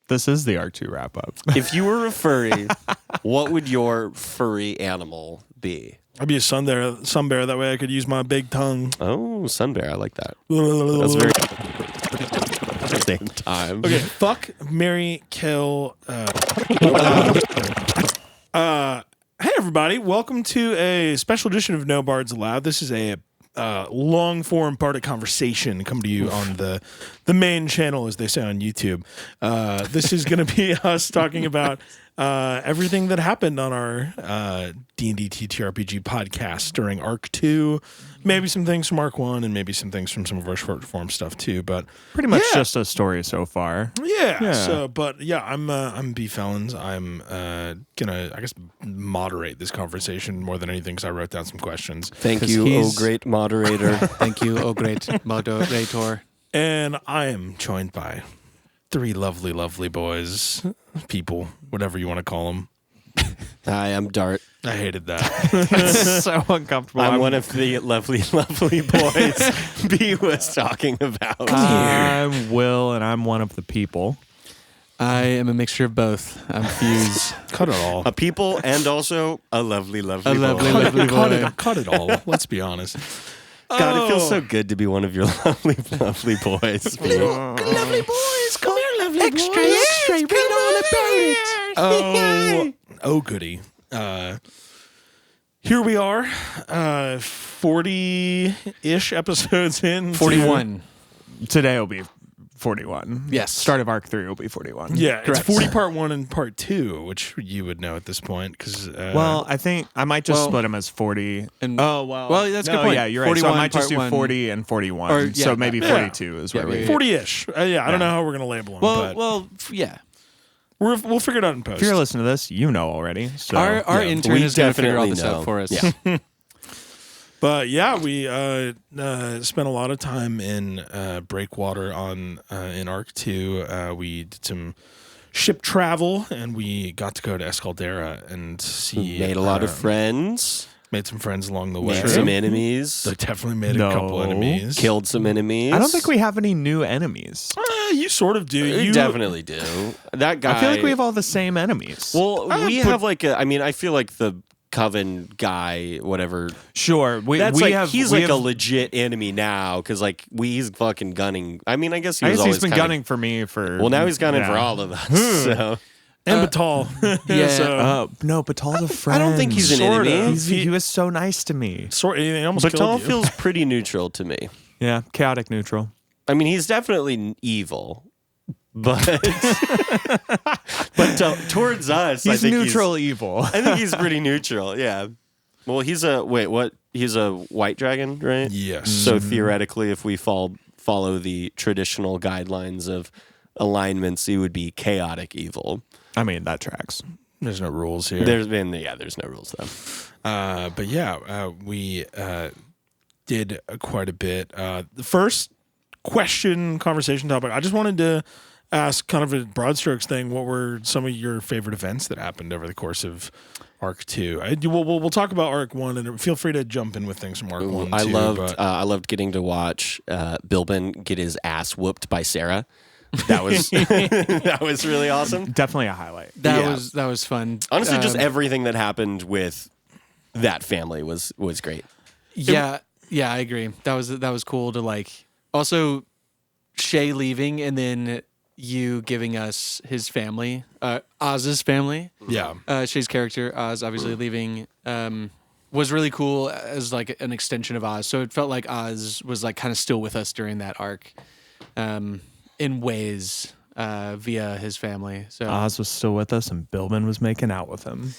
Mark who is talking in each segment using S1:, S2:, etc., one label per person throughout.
S1: This is the Arc 2 wrap-up.
S2: If you were a furry, what would your furry animal be?
S3: I'd be a sun bear. That way I could use my big tongue.
S2: Oh, sun bear. I like that. That's very at the same time.
S3: Okay, fuck, marry, kill. Hey, everybody. Welcome to a special edition of No Bards Allowed. This is a long-form Bardic Conversation come to you on the main channel, as they say on YouTube. This is going to be us talking about everything that happened on our D&D TTRPG podcast during Arc 2. Maybe some things from Arc 1 and maybe some things from some of our short-form stuff, too. But
S1: pretty much just a story so far.
S3: Yeah. So, but yeah, I'm B. Felons. I'm gonna, I guess, moderate this conversation more than anything because I wrote down some questions.
S2: Thank you, oh great moderator.
S4: Thank you, oh great moderator.
S3: And I am joined by three lovely, lovely boys, people, whatever you want to call them.
S2: Hi, I'm Dart.
S3: I hated that.
S1: It's so uncomfortable.
S2: I'm one of the lovely, lovely boys B was talking about.
S1: I'm Will, and I'm one of the people.
S4: I am a mixture of both. I'm Fuse.
S3: Cut it all.
S2: A people and also a lovely, lovely
S4: A
S2: boy.
S4: lovely, lovely boy.
S3: Cut it all. Let's be honest.
S2: God, it feels so good to be one of your lovely, lovely boys.
S3: Lovely boys, come here, lovely
S4: Extra,
S3: boys.
S4: extra, read all about it.
S3: Oh, goody. Here we are, 40-ish episodes in.
S4: 41.
S1: Today will be 41.
S4: Yes.
S1: Start of Arc 3 will be 41.
S3: Yeah,
S4: Correct.
S3: it's 40 part 1 and part 2, which you would know at this point. Cause,
S1: Well, I think I might just
S4: well,
S1: split them as 40.
S4: and-
S1: Well,
S4: that's a good point.
S1: Yeah, you're right. So I
S4: 41
S1: might just do
S4: part
S1: 40 and 41.
S4: Or, yeah,
S1: so maybe
S3: yeah.
S1: 42 is where
S4: Yeah,
S1: we...
S4: yeah,
S3: 40-ish. I don't know how we're going to label them, but
S4: yeah.
S3: we'll figure it out in post.
S1: If you're listening to this, you know already. So
S4: Our intern
S2: we
S4: is going to figure all
S2: definitely
S4: this out
S2: know.
S4: for us.
S2: Yeah.
S3: But yeah, we spent a lot of time in Breakwater in Arc 2. We did some ship travel, and we got to go to Escaldera and see.
S2: Made a lot of friends.
S3: Made some friends along the way.
S2: Made some enemies.
S3: They definitely made
S1: No.
S3: a couple enemies.
S2: Killed some enemies.
S1: I don't think we have any new enemies.
S3: You sort of do.
S2: We
S3: You
S2: definitely do. That guy.
S1: I feel like we have all the same enemies.
S2: Well, we have like a. I mean, I feel like the Coven guy, whatever.
S1: Sure.
S2: That's
S1: we
S2: like
S1: have,
S2: he's
S1: we
S2: like
S1: have,
S2: a legit enemy now because like he's fucking gunning. I mean, I guess he
S1: I
S2: was
S1: guess
S2: always
S1: he's been
S2: kinda,
S1: gunning for me for.
S2: Well, now he's gunning
S1: yeah.
S2: for all of us. So.
S3: and Batal.
S4: Yeah.
S3: So,
S1: No, Batal's a friend.
S2: I don't think he's an
S3: Sorta.
S2: enemy.
S1: He was so nice to me.
S3: he almost
S2: Batal
S3: killed you.
S2: feels pretty neutral to me.
S1: Yeah, chaotic neutral.
S2: I mean, he's definitely evil, but towards us, I
S1: He's
S2: think
S1: neutral evil.
S2: I think he's pretty neutral. Yeah. Well, he's a what? He's a white dragon, right?
S3: Yes.
S2: So theoretically, if we follow the traditional guidelines of alignments, he would be chaotic evil.
S1: I mean, that tracks.
S3: There's no rules here.
S2: There's no rules though.
S3: But yeah, we did quite a bit. The first conversation topic, I just wanted to ask kind of a broad strokes thing. What were some of your favorite events that happened over the course of Arc 2? We'll talk about Arc 1, and feel free to jump in with things from Arc 1
S2: I
S3: too.
S2: I loved getting to watch Bilbin get his ass whooped by Sarah. That was that was really awesome.
S1: Definitely a highlight.
S4: That was fun.
S2: Honestly, just everything that happened with that family was great.
S4: Yeah, I agree. That was cool to like. Also, Shay leaving and then you giving us his family, Oz's family.
S3: Yeah.
S4: Shay's character, Oz, obviously leaving, was really cool as like an extension of Oz. So it felt like Oz was like kind of still with us during that arc, in ways, via his family. So
S1: Oz was still with us, and Bilbin was making out with him.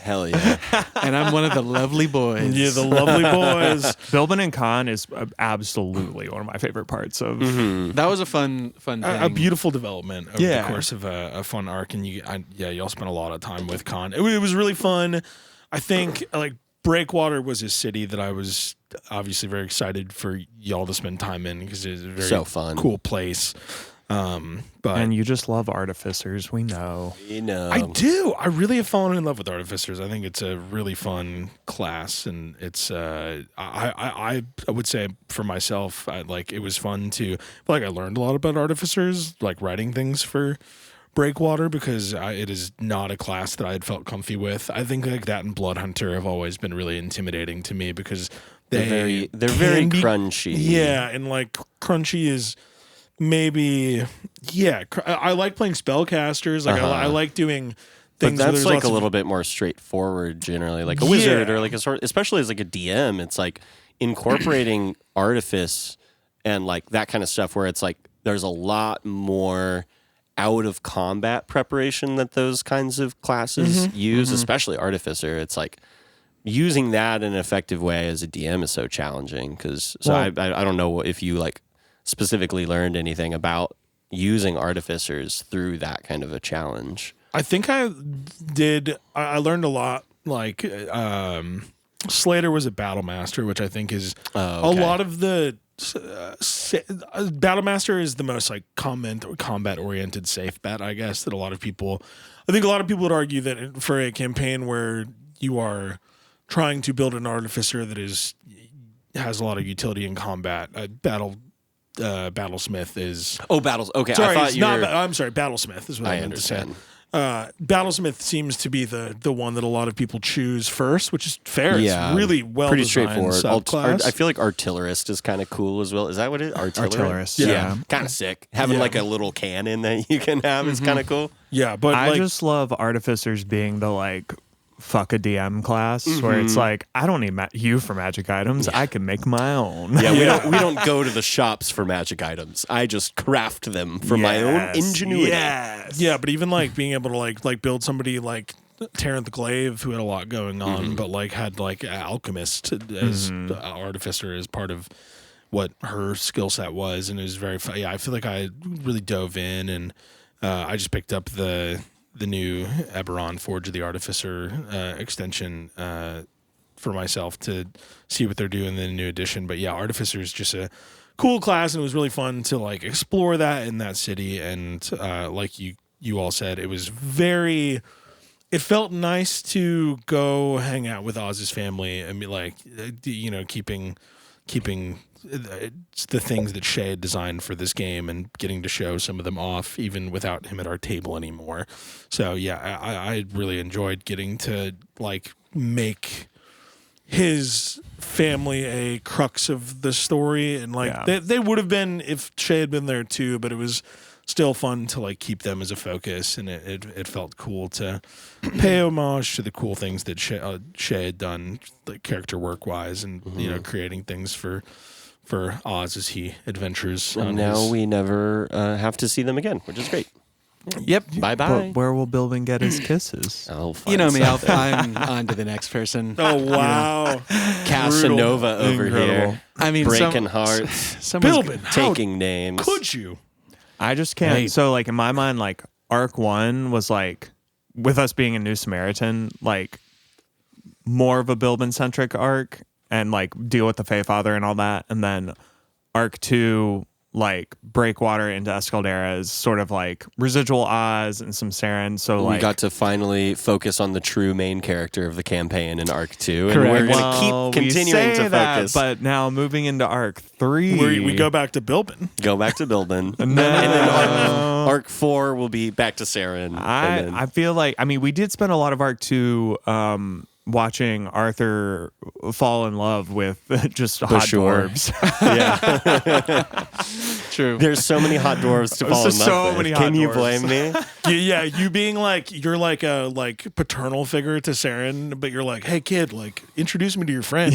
S2: Hell yeah.
S4: and I'm one of the lovely boys.
S3: Yeah, the lovely boys.
S1: Bilbin and Khan is absolutely one of my favorite parts of.
S4: That was a fun thing.
S3: A beautiful development over
S1: Yeah.
S3: the course of a fun arc, and you all spent a lot of time with Khan. It was really fun. I think like Breakwater was a city that I was obviously very excited for y'all to spend time in because it's a very
S2: So fun.
S3: cool place. But
S1: And you just love artificers, we know.
S2: You know,
S3: I do. I really have fallen in love with artificers. I think it's a really fun class, and it's I would say for myself, it was fun to I learned a lot about artificers, like writing things for Breakwater, because it is not a class that I had felt comfy with. I think like that and Bloodhunter have always been really intimidating to me because
S2: they're
S3: can
S2: very
S3: be-
S2: crunchy.
S3: Yeah, and like crunchy is maybe I like playing spellcasters. Like I like doing
S2: But
S3: things. where
S2: that's
S3: there's
S2: like
S3: lots
S2: a
S3: of-
S2: little bit more straightforward generally. Like a wizard
S3: Yeah.
S2: or like a sort, especially as like a DM, it's like incorporating artifice and like that kind of stuff where it's like there's a lot more out of combat preparation that those kinds of classes use, especially artificer. It's like using that in an effective way as a DM is so challenging because I don't know if you like specifically learned anything about using artificers through that kind of a challenge.
S3: I think I did. I learned a lot. Like Slater was a battle master, which I think is a lot of the battle master is the most like combat oriented safe bet, I guess, that a lot of people. I think a lot of people would argue that for a campaign where you are trying to build an artificer that has a lot of utility in combat, Battlesmith is.
S2: Oh, battles. Okay,
S3: Sorry,
S2: I thought
S3: it's
S2: you
S3: not.
S2: were.
S3: I'm sorry, Battlesmith is what I meant to say.
S2: understand.
S3: Battlesmith seems to be the one that a lot of people choose first, which is fair.
S2: Yeah,
S3: It's really well
S2: pretty
S3: designed
S2: straightforward.
S3: subclass.
S2: I feel like artillerist is kind of cool as well. Is that what it is?
S1: Artillerist,
S2: Yeah,
S1: yeah.
S2: kind of sick. Having like a little cannon that you can have is kind of cool.
S3: yeah, but
S1: I
S3: like,
S1: just love artificers being the like fuck a DM class where it's like I don't need you for magic items. I can make my own.
S2: Yeah, we don't go to the shops for magic items. I just craft them for my own
S1: Yes,
S2: ingenuity.
S1: Yes.
S3: yeah, but even like being able to like build somebody like Terrence the Glaive, who had a lot going on, but like had like alchemist as artificer as part of what her skill set was, and it was very fun. Yeah, I feel like I really dove in, and I just picked up the new Eberron Forge of the Artificer extension for myself to see what they're doing in the new edition. But yeah, Artificer is just a cool class, and it was really fun to like explore that in that city. And like you all said, it was very. It felt nice to go hang out with Oz's family and be like, keeping the things that Shay had designed for this game and getting to show some of them off even without him at our table anymore. So yeah, I really enjoyed getting to like make his family a crux of the story, and like they would have been if Shay had been there too, but it was still fun to like keep them as a focus, and it felt cool to pay homage to the cool things that Shay had done, like character work wise, and creating things for Oz as he adventures.
S2: And now we never have to see them again, which is great.
S4: Yep.
S2: Bye bye.
S1: But where will Bilbin get his kisses?
S4: You know me. I'm on to the next person.
S3: Oh wow,
S2: Casanova over here,
S4: I mean,
S2: breaking hearts,
S4: someone's
S3: Bilbin, how
S2: taking names.
S3: could you?
S1: I just can't.
S3: Right.
S1: So like in my mind, like Arc 1 was like with us being a New Samaritan, like more of a Bilbin centric arc and like deal with the Faefather and all that, and then Arc 2, like Breakwater into Escaldera is sort of like residual Oz and some Saren. So
S2: We
S1: like
S2: got to finally focus on the true main character of the campaign in Arc 2, and
S1: correct.
S2: we're going to
S1: Well,
S2: keep
S1: we
S2: continuing
S1: say
S2: to
S1: that,
S2: focus.
S1: but now moving into Arc 3,
S3: We go back to Bilbin.
S2: Go back to Bilbin,
S1: No.
S2: and then Arc 4 will be back to Saren.
S1: I feel like we did spend a lot of Arc 2 watching Arthur fall in love with just hot
S2: sure.
S1: dwarves.
S4: true.
S2: There's so many hot dwarves to fall in love
S1: so
S2: with.
S1: many hot
S2: Can you
S1: dwarves.
S2: blame me?
S3: Yeah, you being like you're like a paternal figure to Saren, but you're like, hey kid, like introduce me to your friends.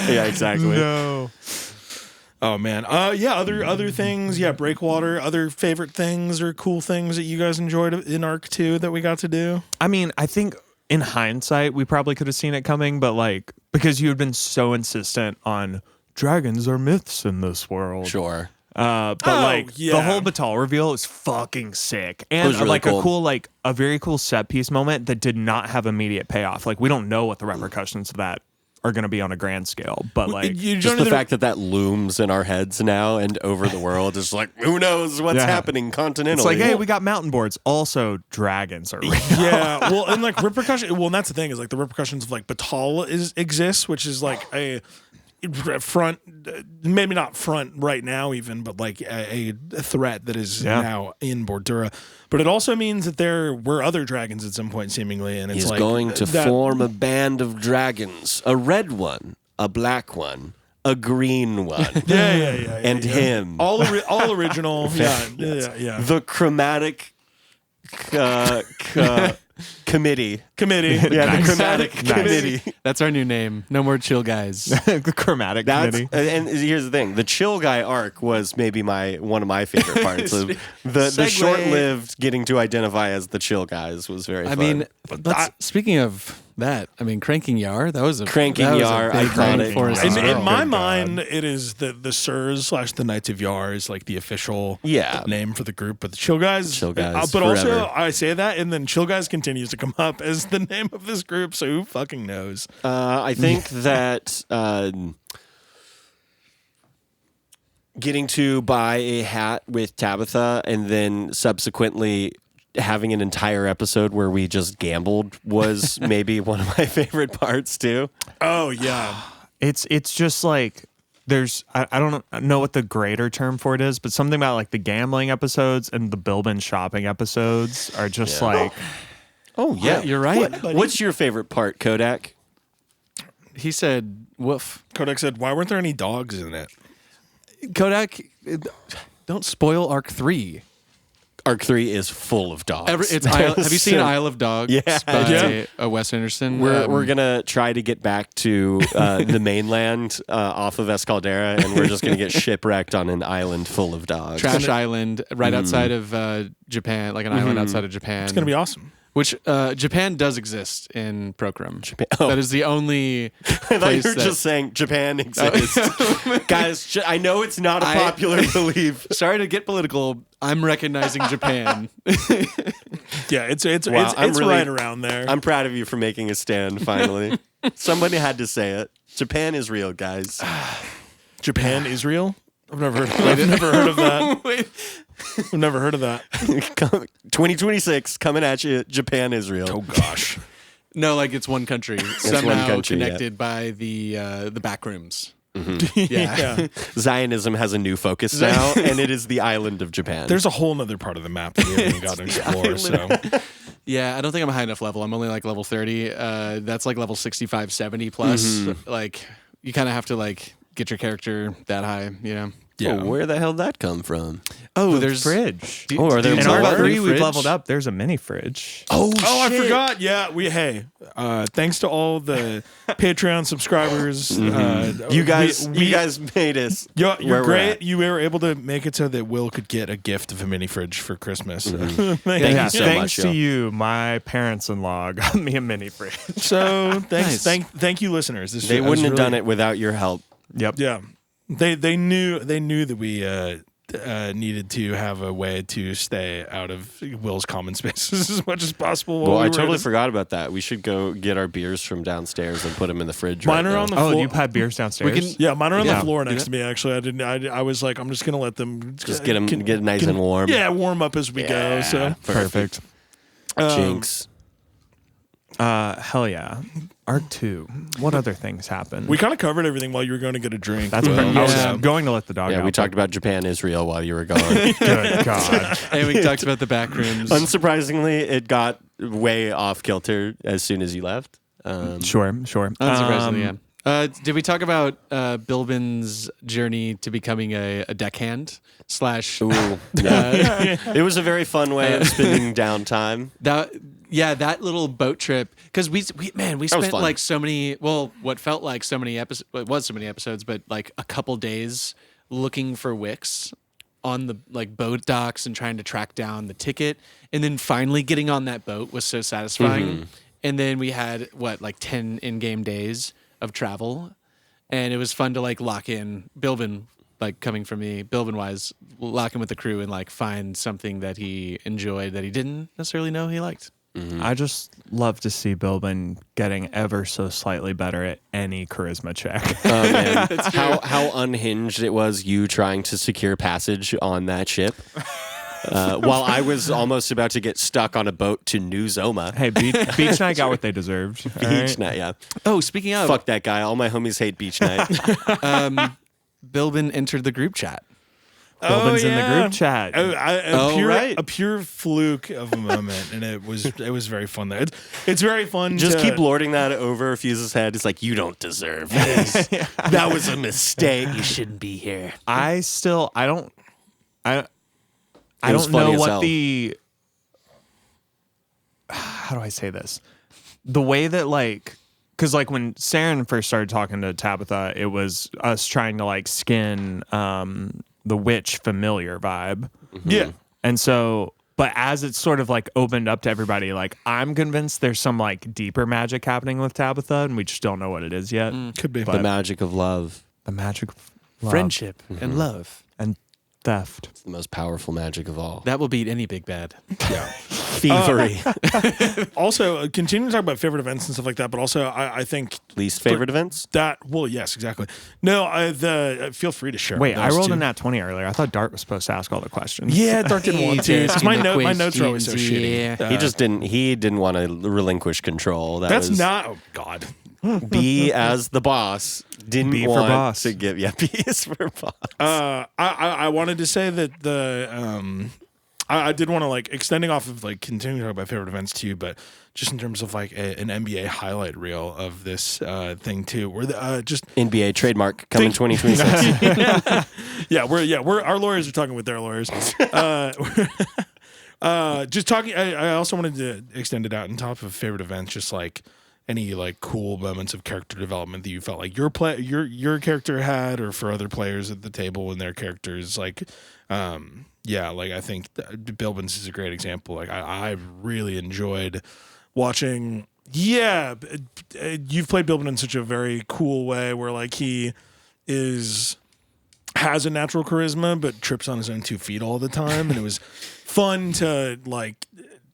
S2: Yeah, exactly.
S1: No.
S3: Oh man, yeah. Other things, yeah. Breakwater. Other favorite things or cool things that you guys enjoyed in Arc 2 that we got to do.
S1: I mean, I think in hindsight, we probably could have seen it coming, but like because you had been so insistent on dragons are myths in this world.
S2: Sure.
S1: But
S3: Oh,
S1: like
S3: yeah.
S1: the whole Batal reveal is fucking sick, and
S2: was really
S1: like
S2: cool.
S1: a very cool set piece moment that did not have immediate payoff. Like we don't know what the repercussions of that are going to be on a grand scale. But like,
S2: Just the fact that looms in our heads now and over the world is like, who knows what's happening continentally.
S1: it's like, hey, we got mountain boards. Also, dragons are real.
S3: Yeah, well, and like repercussion. Well, and that's the thing is like the repercussions of like Batal exists, which is like a front, maybe not front right now even, but like a threat that is now in Bordura. But it also means that there were other dragons at some point, seemingly, and it's
S2: He's
S3: like
S2: going to form a band of dragons, a red one, a black one, a green one,
S3: yeah,
S2: and him.
S3: all original, yeah.
S2: The chromatic committee. Yeah, the chromatic committee.
S4: That's our new name. No more chill guys.
S1: The chromatic committee.
S2: And here's the thing: the chill guy arc was maybe one of my favorite parts. The short-lived getting to identify as the chill guys was very fun.
S4: I mean, speaking of that, I mean, Cranking Yar, that was a
S2: Cranking
S4: that was a
S2: Yar,
S4: big
S2: iconic.
S4: thing for us as
S3: In
S4: well.
S3: my mind, it is the Sirs / the Knights of Yar is like the official name for the group, but the Chill Guys.
S2: Guys
S3: but also,
S2: forever.
S3: I say that, and then Chill Guys continues to come up as the name of this group, so who fucking knows?
S2: I think that getting to buy a hat with Tabitha and then subsequently having an entire episode where we just gambled was maybe one of my favorite parts too.
S3: Oh, yeah.
S1: It's just like there's I don't know what the greater term for it is, but something about like the gambling episodes and the Bilbin shopping episodes are just like.
S2: Oh yeah,
S4: you're right.
S2: What's your favorite part, Kodak?
S4: He said, "Woof."
S3: Kodak said, "Why weren't there any dogs in it?"
S4: Kodak, don't spoil Arc 3.
S2: Arc 3 is full of dogs.
S4: Have you seen Isle of Dogs by Wes Anderson?
S2: We're gonna try to get back to the mainland off of Escaldera, and we're just gonna get shipwrecked on an island full of dogs.
S4: Trash Island, right outside of Japan, like an island outside of Japan.
S3: It's going to be awesome.
S4: Which Japan does exist in Procrum.
S2: Oh.
S4: That is the only
S2: I thought
S4: place
S2: you were just saying Japan exists. Guys, I know it's not a popular belief.
S4: Sorry to get political. I'm recognizing Japan.
S3: Yeah, it's
S2: Wow,
S3: it's right around there.
S2: I'm proud of you for making a stand, finally. Somebody had to say it. Japan is real, guys.
S3: Japan, Israel? I've never heard of that.
S4: Wait.
S3: I've never heard of that.
S2: 2026, coming at you, Japan, Israel.
S3: Oh, gosh.
S4: No, like it's one country. Somehow
S2: one country,
S4: connected by the back rooms.
S3: Yeah.
S2: Zionism has a new focus now, and it is the island of Japan.
S3: There's a whole other part of the map that we haven't gotten to explore. So
S4: Yeah, I don't think I'm a high enough level. I'm only like level 30. That's like level 65, 70 plus. Like you kind of have to like get your character that high, you know?
S2: Oh, where the hell did that come from?
S4: Oh, there's
S1: fridge.
S2: Are there
S1: In
S2: more?
S1: Arc 3, we've
S4: fridge?
S1: leveled up. There's a mini fridge.
S2: Oh,
S3: I forgot. Yeah, thanks to all the Patreon subscribers.
S2: You guys made us.
S3: You're
S2: where we're
S3: great.
S2: at.
S3: You were able to make it so that Will could get a gift of a mini fridge for Christmas.
S2: Thank you
S1: Yeah,
S2: so
S1: thanks
S2: much,
S1: to
S2: y'all.
S1: you, my parents-in-law got me a mini fridge.
S3: So thanks,
S4: Nice.
S3: thank you, listeners.
S2: They wouldn't have done it without your help.
S1: Yep.
S3: Yeah, they knew that we needed to have a way to stay out of Will's common spaces as much as possible.
S2: Well,
S3: while
S2: I
S3: we were
S2: totally
S3: at-
S2: forgot about that. We should go get our beers from downstairs and put them in the fridge.
S3: Mine
S2: right
S3: are
S2: now.
S3: on the
S1: Oh,
S3: floor.
S1: you've had beers downstairs?
S3: Yeah, mine are on the
S4: Yeah.
S3: floor
S4: Do
S3: next
S4: that.
S3: to me. Actually, I didn't. I was like, I'm just gonna let them
S2: Just get them get nice and warm.
S3: Yeah, warm up as we go. So
S1: Perfect.
S2: Jinx.
S1: Hell yeah. Arc 2. What other things happened?
S3: we kind of covered everything while you were going to get a drink.
S1: That's
S3: Will.
S1: pretty, I was
S4: Yeah.
S1: going to let the dog
S2: Yeah,
S1: out.
S2: we talked about Japan, Israel while you were gone.
S1: Good God.
S4: and we talked about the back rooms.
S2: Unsurprisingly, it got way off kilter as soon as you left.
S1: Sure.
S4: Unsurprisingly, yeah. Did we talk about Bilbin's journey to becoming a deckhand /
S2: Ooh, yeah. It was a very fun way of spending downtime.
S4: that little boat trip, because we spent
S2: fun.
S4: like so many, well, what felt like so many episodes, it was so many episodes, but like a couple days looking for Wix on the like boat docks and trying to track down the ticket, and then finally getting on that boat was so satisfying. And then we had like 10 in-game days of travel, and it was fun to like lock in Bilbin, like coming from me, Bilbin wise, lock in with the crew and like find something that he enjoyed that he didn't necessarily know he liked.
S1: I just love to see Bilbin getting ever so slightly better at any charisma check.
S2: Oh, man. How unhinged it was you trying to secure passage on that ship. While I was almost about to get stuck on a boat to New Zoma.
S1: Hey, Beach Night got what they deserved. all
S2: Beach
S1: right?
S2: Night, yeah.
S4: Oh, speaking of,
S2: Fuck that guy. All my homies hate Beach Night.
S4: Bilbin entered the group chat.
S1: Bilbin's in the group chat.
S2: Right.
S3: A pure fluke of a moment, and it was very fun. There, it's very fun.
S2: Just
S3: to,
S2: keep lording that over Fuse's head. It's like, you don't deserve this. That was a mistake. You shouldn't be here.
S1: I don't
S2: was
S1: know
S2: funny as
S1: what
S2: hell.
S1: how do I say this? The way that because when Saren first started talking to Tabitha, it was us trying to skin the witch familiar vibe.
S3: Yeah.
S1: And so, but as it's sort of opened up to everybody, I'm convinced there's some deeper magic happening with Tabitha, and we just don't know what it is yet.
S3: Could be.
S2: The magic of love.
S1: The magic of love
S4: Friendship and love.
S1: and theft.
S2: It's the most powerful magic of all.
S4: That will beat any big bad.
S2: Thievery.
S3: Also, continuing to talk about favorite events and stuff like that, but also I think
S2: Least favorite events?
S3: that yes, exactly. No, feel free to share.
S1: Wait, I
S3: those
S1: rolled
S3: two.
S1: a nat 20 earlier. I thought Dart was supposed to ask all the questions.
S3: Yeah, Dark didn't want to. Because my notes are always so
S4: Yeah.
S3: shitty.
S2: He didn't want to relinquish control.
S3: That's
S2: was
S3: not. Oh God.
S2: B as the boss. Didn't
S1: B for
S2: want
S1: boss.
S2: to give. Yeah, B is for boss.
S3: I wanted to say that I did want to extending off of continuing to talk about favorite events too, but just in terms of an NBA highlight reel of this thing too, where just
S2: NBA trademark coming 2026.
S3: we're our lawyers are talking with their lawyers. Just talking. I also wanted to extend it out on top of favorite events, just any cool moments of character development that you felt your character had, or for other players at the table and their characters. I think Bilbin's is a great example. I really enjoyed watching. Yeah, you've played Bilbin in such a very cool way, where he has a natural charisma, but trips on his own 2 feet all the time, and it was fun to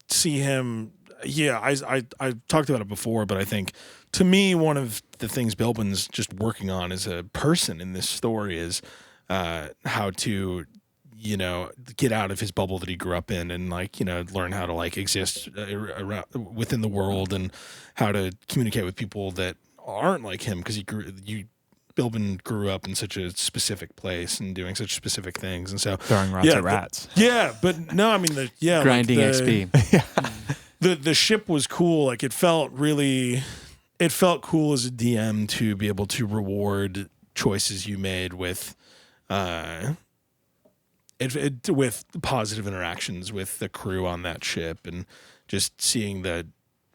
S3: see him. Yeah, I talked about it before, but I think to me one of the things Bilbin's just working on as a person in this story is how to get out of his bubble that he grew up in, and learn how to exist around, within the world, and how to communicate with people that aren't like him, because Bilbin grew up in such a specific place and doing such specific things, and so
S1: Throwing rats at rats.
S3: but no, I mean
S4: Grinding XP.
S3: The ship was cool. It felt cool as a DM to be able to reward choices you made with with positive interactions with the crew on that ship, and just seeing the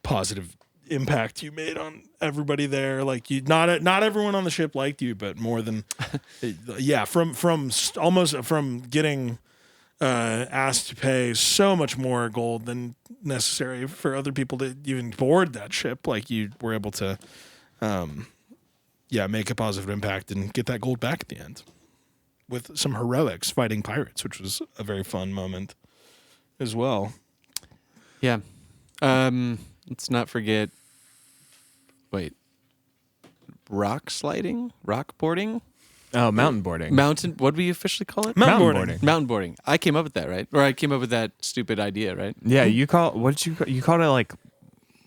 S3: positive impact you made on everybody there. Not everyone on the ship liked you, but more than from getting asked to pay so much more gold than necessary for other people to even board that ship. You were able to make a positive impact and get that gold back at the end with some heroics fighting pirates, which was a very fun moment as well.
S4: Yeah. Let's not forget. Wait. Rock boarding?
S1: Oh, mountain boarding.
S4: Mountain. What do we officially call it?
S3: Mountain
S1: Mountain
S3: boarding.
S1: boarding.
S4: Mountain boarding. I came up with that, right? Or I came up with that stupid idea, right?
S1: Yeah, you called it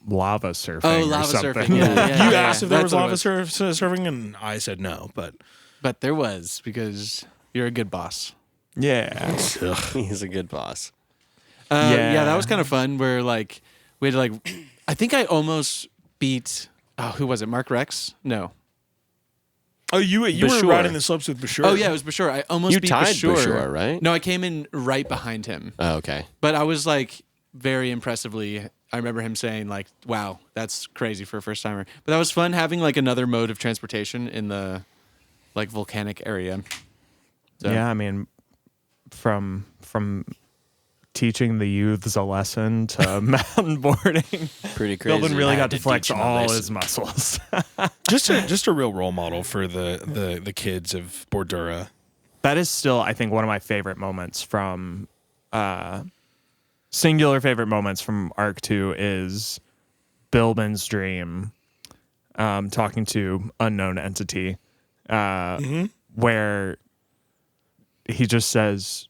S1: lava surfing.
S4: Oh,
S1: or
S4: lava
S1: something.
S4: surfing. Yeah,
S3: You asked if there was
S4: That's
S3: lava
S4: what it was.
S3: surfing, and I said no, but
S4: But there was, because you're a good boss.
S1: Yeah.
S2: He's a good boss.
S4: Yeah, that was kind of fun. Where we had I think I almost beat. Oh, who was it? Mark Rex? No.
S3: oh, you were
S2: Bashur.
S3: riding the slopes with Bashur.
S4: Oh yeah, it was Bashur. I almost
S2: You
S4: beat
S2: tied
S4: Bashur.
S2: Bashur, right?
S4: No, I came in right behind him.
S2: Oh, okay.
S4: But I was very impressively. I remember him saying "Wow, that's crazy for a first timer." But that was fun having another mode of transportation in the volcanic area. So,
S1: Yeah, I mean, from teaching the youths a lesson to mountain boarding,
S2: Pretty crazy.
S1: Bilbin really
S2: I
S1: got
S2: had
S1: to flex
S2: teach him a
S1: all
S2: lesson.
S1: his muscles.
S3: just a real role model for the kids of Bordura.
S1: That is still, I think, one of my favorite moments from singular favorite moments from Arc 2 is Bilbin's dream, talking to unknown entity, where he just says,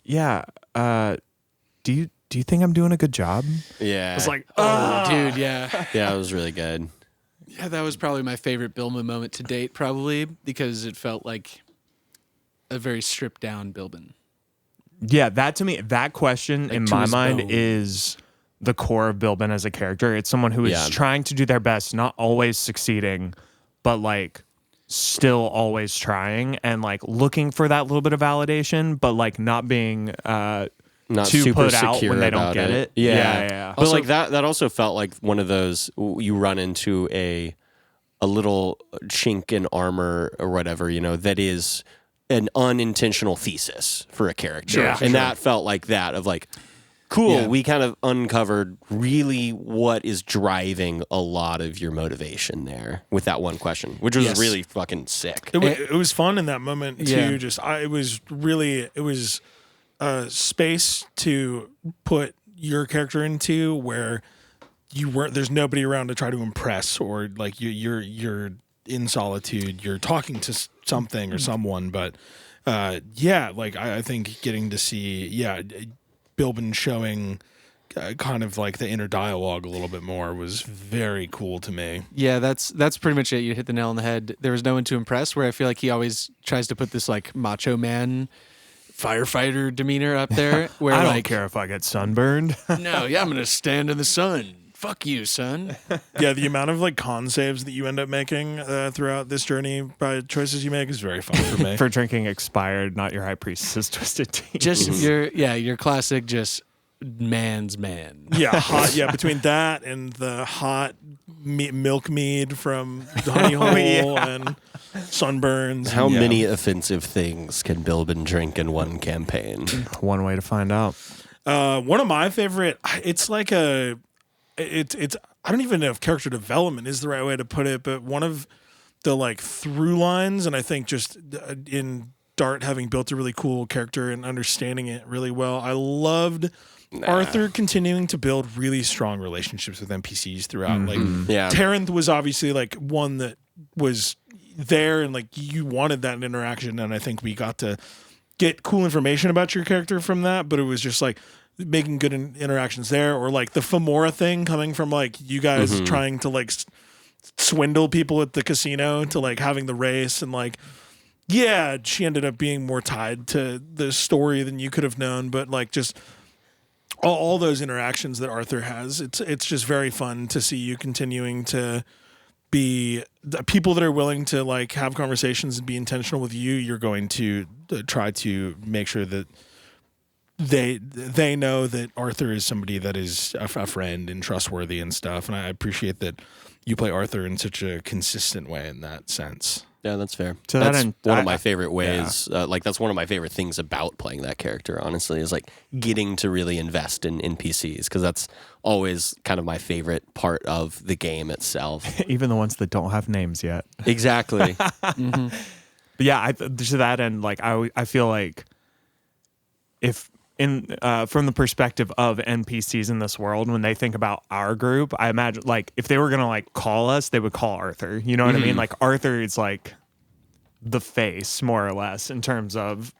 S1: "Yeah, do you think I'm doing a good job?"
S2: Yeah.
S3: It's like,
S4: Oh, dude, yeah.
S2: Yeah, it was really good.
S4: Yeah, that was probably my favorite Bilbo moment to date, probably, because it felt like a very stripped down Bilbin.
S1: Yeah, that to me, that question
S4: Like,
S1: in
S4: to
S1: my
S4: his
S1: mind
S4: bone.
S1: is the core of Bilbin as a character. It's someone who is
S2: Yeah.
S1: trying to do their best, not always succeeding, but like still always trying and like looking for that little bit of validation, but like not being
S2: Not
S1: too
S2: super
S1: put out
S2: secure
S1: when they don't
S2: about
S1: get it.
S2: Yeah.
S1: Yeah.
S2: But like that also felt like one of those you run into a little chink in armor or whatever, that is an unintentional thesis for a character.
S1: Yeah,
S2: and that felt like that of like, cool,
S4: Yeah.
S2: we kind of uncovered really what is driving a lot of your motivation there with that one question, which was
S4: Yes.
S2: really fucking sick.
S3: it was fun in that moment too.
S4: Yeah.
S3: It was space to put your character into where there's nobody around to try to impress, or like you're in solitude, you're talking to something or someone. But like I think getting to see Bilbin showing kind of like the inner dialogue a little bit more was very cool to me.
S4: Yeah, that's pretty much it. You hit the nail on the head. There was no one to impress, where I feel like he always tries to put this like macho man firefighter demeanor up there, where
S1: I don't
S4: like,
S1: care if I get sunburned.
S4: no, yeah, I'm going to stand in the sun. Fuck you, son.
S3: Yeah, the amount of like con saves that you end up making throughout this journey by choices you make is very fun for me.
S1: For drinking expired, not your high priestess twisted tea.
S4: Just your classic, just man's man.
S3: Yeah, hot. Yeah, between that and the hot milk mead from Honey Hole and sunburns.
S2: How
S3: Yeah.
S2: many offensive things can Bilbin drink in one campaign?
S1: One way to find out.
S3: One of my favorite. It's like it's. I don't even know if character development is the right way to put it, but one of the like through lines, and I think just in Dart having built a really cool character and understanding it really well, I loved Arthur continuing to build really strong relationships with NPCs throughout. Like
S2: Yeah.
S3: Taranth was obviously like one that was there, and like you wanted that interaction, and I think we got to get cool information about your character from that. But it was just like making good interactions there, or like the Femora thing coming from like you guys trying to like swindle people at the casino to like having the race, and like she ended up being more tied to the story than you could have known. But like just all those interactions that Arthur has, it's just very fun to see you continuing to be the people that are willing to like have conversations and be intentional with you. You're going to try to make sure that they know that Arthur is somebody that is a friend and trustworthy and stuff. And I appreciate that you play Arthur in such a consistent way in that sense.
S2: Yeah, that's fair.
S1: To that
S2: That's
S1: end,
S2: one of
S1: I-
S2: my favorite ways. Like that's one of my favorite things about playing that character. Honestly, is like getting to really invest in NPCs, because that's always kind of my favorite part of the game itself.
S1: Even the ones that don't have names yet.
S2: Exactly.
S1: But yeah, to that end, like I feel like if from the perspective of NPCs in this world, when they think about our group, I imagine like if they were gonna like call us, they would call Arthur. You know what I mean? Like Arthur is like the face, more or less, in terms of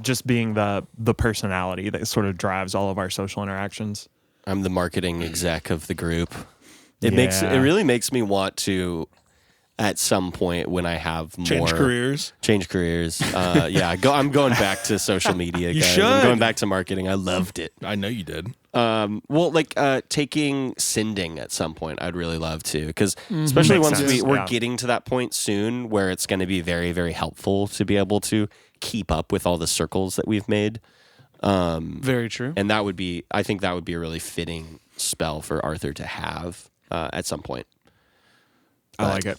S1: just being the personality that sort of drives all of our social interactions.
S2: I'm the marketing exec of the group. It really makes me want to, at some point when I have more
S3: Change careers.
S2: I'm going back to social media.
S3: You
S2: guys.
S3: should.
S2: I'm going back to marketing. I loved it.
S3: I know you did.
S2: Taking sending at some point, I'd really love to, because especially
S1: Makes
S2: once
S1: sense.
S2: we're
S1: Yeah.
S2: getting to that point soon where it's going to be very, very helpful to be able to keep up with all the circles that we've made.
S4: Very true.
S2: And I think that would be a really fitting spell for Arthur to have at some point.
S1: I like it.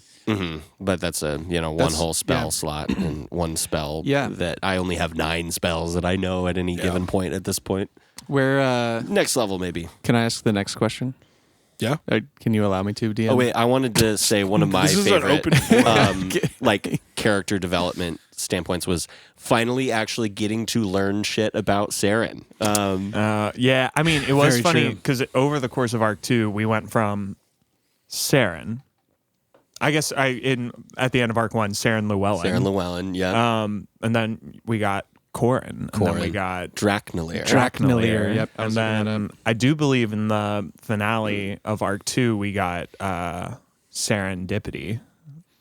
S2: But that's a one whole spell slot and one spell that I only have 9 spells that I know at any given point at this point.
S4: Where
S2: Next level maybe.
S4: can I ask the next question?
S3: Yeah.
S4: Can you allow me to, DM?
S2: Oh wait, I wanted to say one of my
S3: This is an
S2: favorite
S3: open
S2: like character development standpoints was finally actually getting to learn shit about Saren.
S1: Yeah, I mean, it was
S4: Very
S1: funny
S4: true.
S1: because over the course of Arc 2, we went from Saren. I guess at the end of Arc 1, Saren Llewellyn.
S2: Saren Llewellyn, yeah.
S1: And then we got Corrin. And then we got
S2: Dracnalier.
S4: Dracnalier, yep, I
S1: And
S4: was looking that
S1: then I do believe in the finale of Arc 2, we got Serendipity.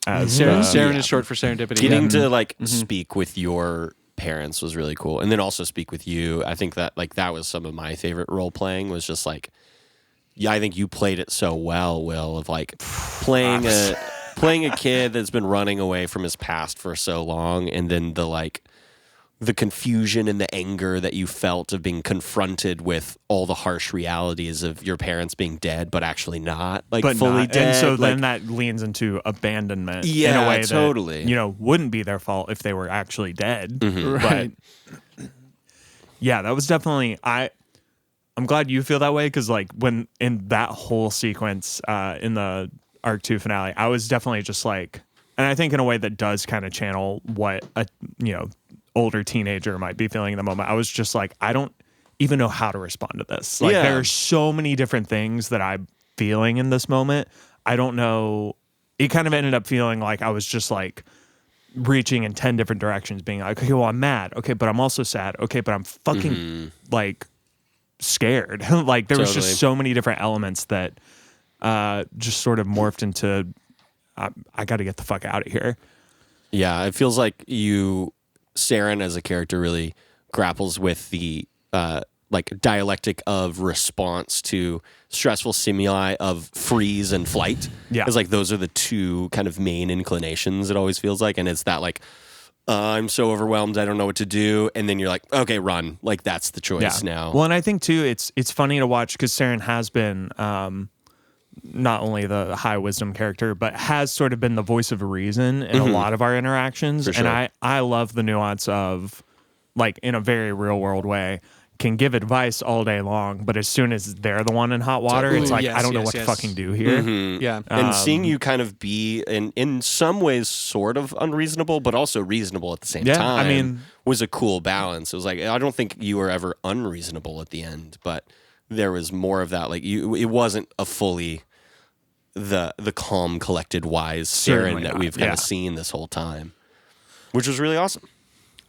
S1: As
S4: Saren is short for serendipity.
S2: Getting to like speak with your parents was really cool, and then also speak with you. I think that like that was some of my favorite role playing was just like, yeah, I think you played it so well, Will, of like playing a kid that's been running away from his past for so long, and then the confusion and the anger that you felt of being confronted with all the harsh realities of your parents being dead, but actually not
S1: but
S2: fully
S1: not.
S2: dead.
S1: And so
S2: like,
S1: then that leans into abandonment in
S2: Yeah,
S1: a way
S2: totally.
S1: that, wouldn't be their fault if they were actually dead.
S4: Right.
S1: But yeah, that was definitely, I'm glad you feel that way because like when in that whole sequence in the Arc 2 finale, I was definitely just like, and I think in a way that does kind of channel what a, older teenager might be feeling in the moment. I was just like, I don't even know how to respond to this. Like there are so many different things that I'm feeling in this moment. I don't know. It kind of ended up feeling like I was just like reaching in 10 different directions, being like, okay, well, I'm mad. Okay, but I'm also sad. Okay, but I'm fucking like scared. Like there was
S2: Totally.
S1: just so many different elements that just sort of morphed into, I got to get the fuck out of here.
S2: Yeah, it feels like Saren as a character really grapples with the like dialectic of response to stressful stimuli of freeze and flight.
S1: Yeah.
S2: It's like those are the two kind of main inclinations, it always feels like. And it's that like, I'm so overwhelmed, I don't know what to do. And then you're like, okay, run. Like that's the choice now.
S1: Well, and I think too, it's funny to watch because Saren has been not only the high wisdom character, but has sort of been the voice of reason in a lot of our interactions.
S2: For sure.
S1: And I love the nuance of, like, in a very real world way, can give advice all day long, but as soon as they're the one in hot water,
S4: Totally.
S1: it's like,
S4: Yes,
S1: I don't know
S4: yes,
S1: what to
S4: yes.
S1: fucking do here.
S4: Yeah.
S2: And seeing you kind of be in some ways sort of unreasonable, but also reasonable at the same
S1: Yeah,
S2: time.
S1: I mean-
S2: was a cool balance. It was like I don't think you were ever unreasonable at the end, but there was more of that. Like it wasn't a fully the calm, collected, wise
S1: Certainly
S2: Saren that
S1: not,
S2: we've kind
S1: yeah.
S2: of seen this whole time, which was really awesome.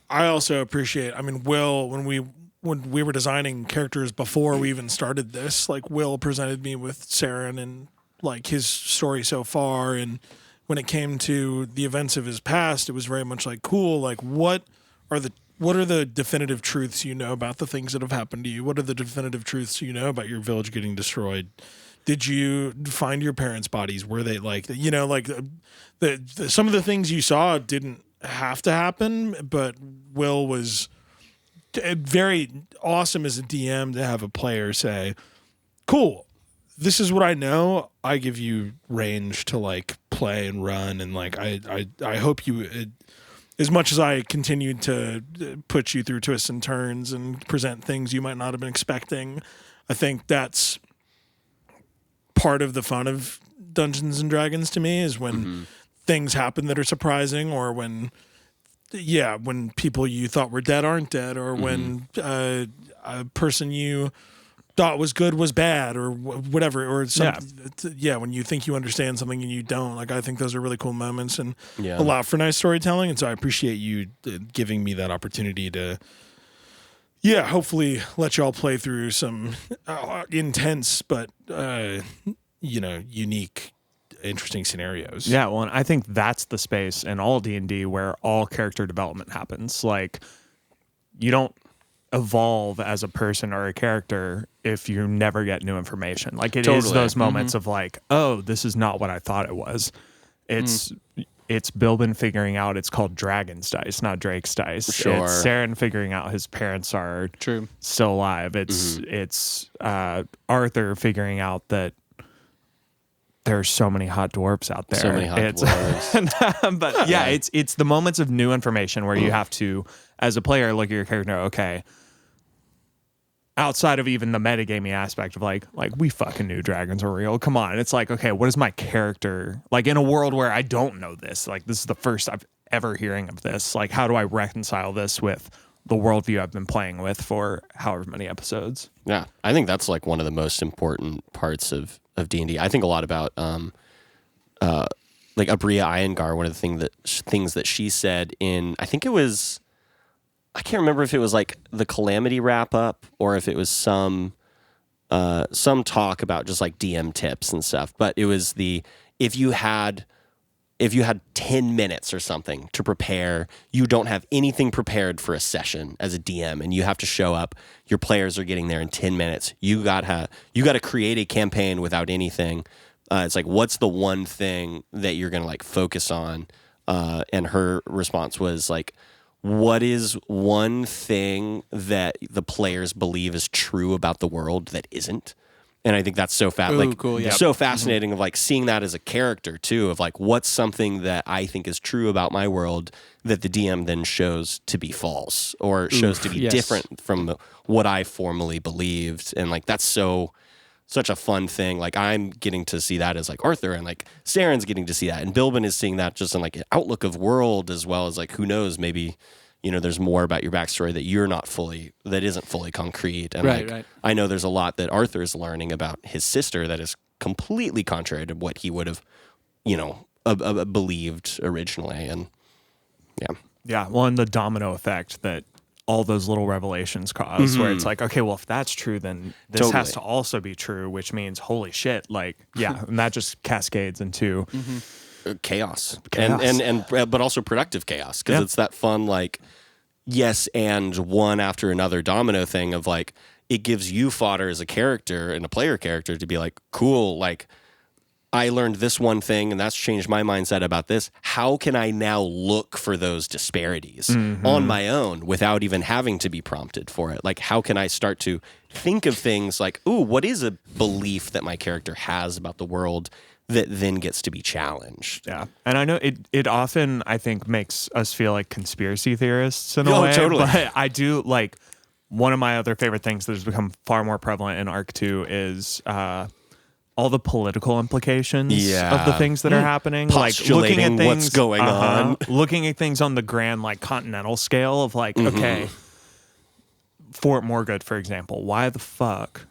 S3: I also appreciate. I mean, Will, when we were designing characters before we even started this, like Will presented me with Saren and like his story so far, and when it came to the events of his past, it was very much like, cool. Like, what are the definitive truths you know about the things that have happened to you? What are the definitive truths you know about your village getting destroyed? Did you find your parents' bodies? Were they like, like the some of the things you saw didn't have to happen, but Will was very awesome as a DM to have a player say, cool, this is what I know. I give you range to like play and run. And like, I hope you, as much as I continued to put you through twists and turns and present things you might not have been expecting, I think that's part of the fun of Dungeons and Dragons to me is when things happen that are surprising, or when people you thought were dead aren't dead, or when a person you thought was good was bad, or whatever, or when you think you understand something and you don't. Like, I think those are really cool moments and allow for nice storytelling. And so I appreciate you giving me that opportunity to hopefully let y'all play through some intense but unique, interesting scenarios.
S1: Yeah, well, and I think that's the space in all D&D where all character development happens. Like, you don't evolve as a person or a character if you never get new information. Like, it is
S2: Totally.
S1: those moments of like, oh, this is not what I thought it was. It's Bilbin figuring out it's called Dragon's Dice, not Drake's Dice.
S2: Sure.
S1: It's Saren figuring out his parents are
S4: True.
S1: still alive. It's Arthur figuring out that there's so many hot dwarves out there.
S2: So many hot dwarves.
S1: But yeah, it's the moments of new information where you have to, as a player, look at your character. Okay, outside of even the metagaming aspect of like we fucking knew dragons were real. Come on. It's like, okay, what is my character like in a world where I don't know this? Like this is the first I've ever hearing of this. Like how do I reconcile this with the worldview I've been playing with for however many episodes?
S2: Yeah, I think that's like one of the most important parts of D&D. I think a lot about like Abria Iyengar. One of the things that she said in, I think it was, I can't remember if it was like the Calamity wrap up or if it was some talk about just like DM tips and stuff. But it was if you had 10 minutes or something to prepare, you don't have anything prepared for a session as a DM, and you have to show up. Your players are getting there in 10 minutes. You got to create a campaign without anything. It's like, what's the one thing that you're going to like focus on? And her response was like, what is one thing that the players believe is true about the world that isn't? And I think that's so
S4: Cool, yeah.
S2: so fascinating of like seeing that as a character too, of like what's something that I think is true about my world that the DM then shows to be false or shows to be different from what I formerly believed. And like that's such a fun thing. Like I'm getting to see that as like Arthur, and like Saren's getting to see that, and Bilbin is seeing that just in like an outlook of world, as well as like who knows, maybe there's more about your backstory that isn't fully concrete. And
S4: right.
S2: I know there's a lot that Arthur is learning about his sister that is completely contrary to what he would have, believed originally. And yeah.
S1: Yeah. Well, and the domino effect that all those little revelations cause, where it's like, okay, well, if that's true, then this has to also be true, which means, holy shit, like, yeah. And that just cascades into
S2: chaos. And but also productive chaos, because it's that fun like yes and one after another domino thing of like it gives you fodder as a character and a player character to be like, cool, like I learned this one thing and that's changed my mindset about this. How can I now look for those disparities on my own without even having to be prompted for it? Like how can I start to think of things like, ooh, what is a belief that my character has about the world that then gets to be challenged?
S1: Yeah. And I know it often, I think, makes us feel like conspiracy theorists in a way.
S2: Totally.
S1: But I do, like, one of my other favorite things that has become far more prevalent in Arc 2 is all the political implications of the things that are happening. Like, looking at things,
S2: what's going on.
S1: Looking at things on the grand, like, continental scale of, like, okay, Fort Morgoth, for example, why the fuck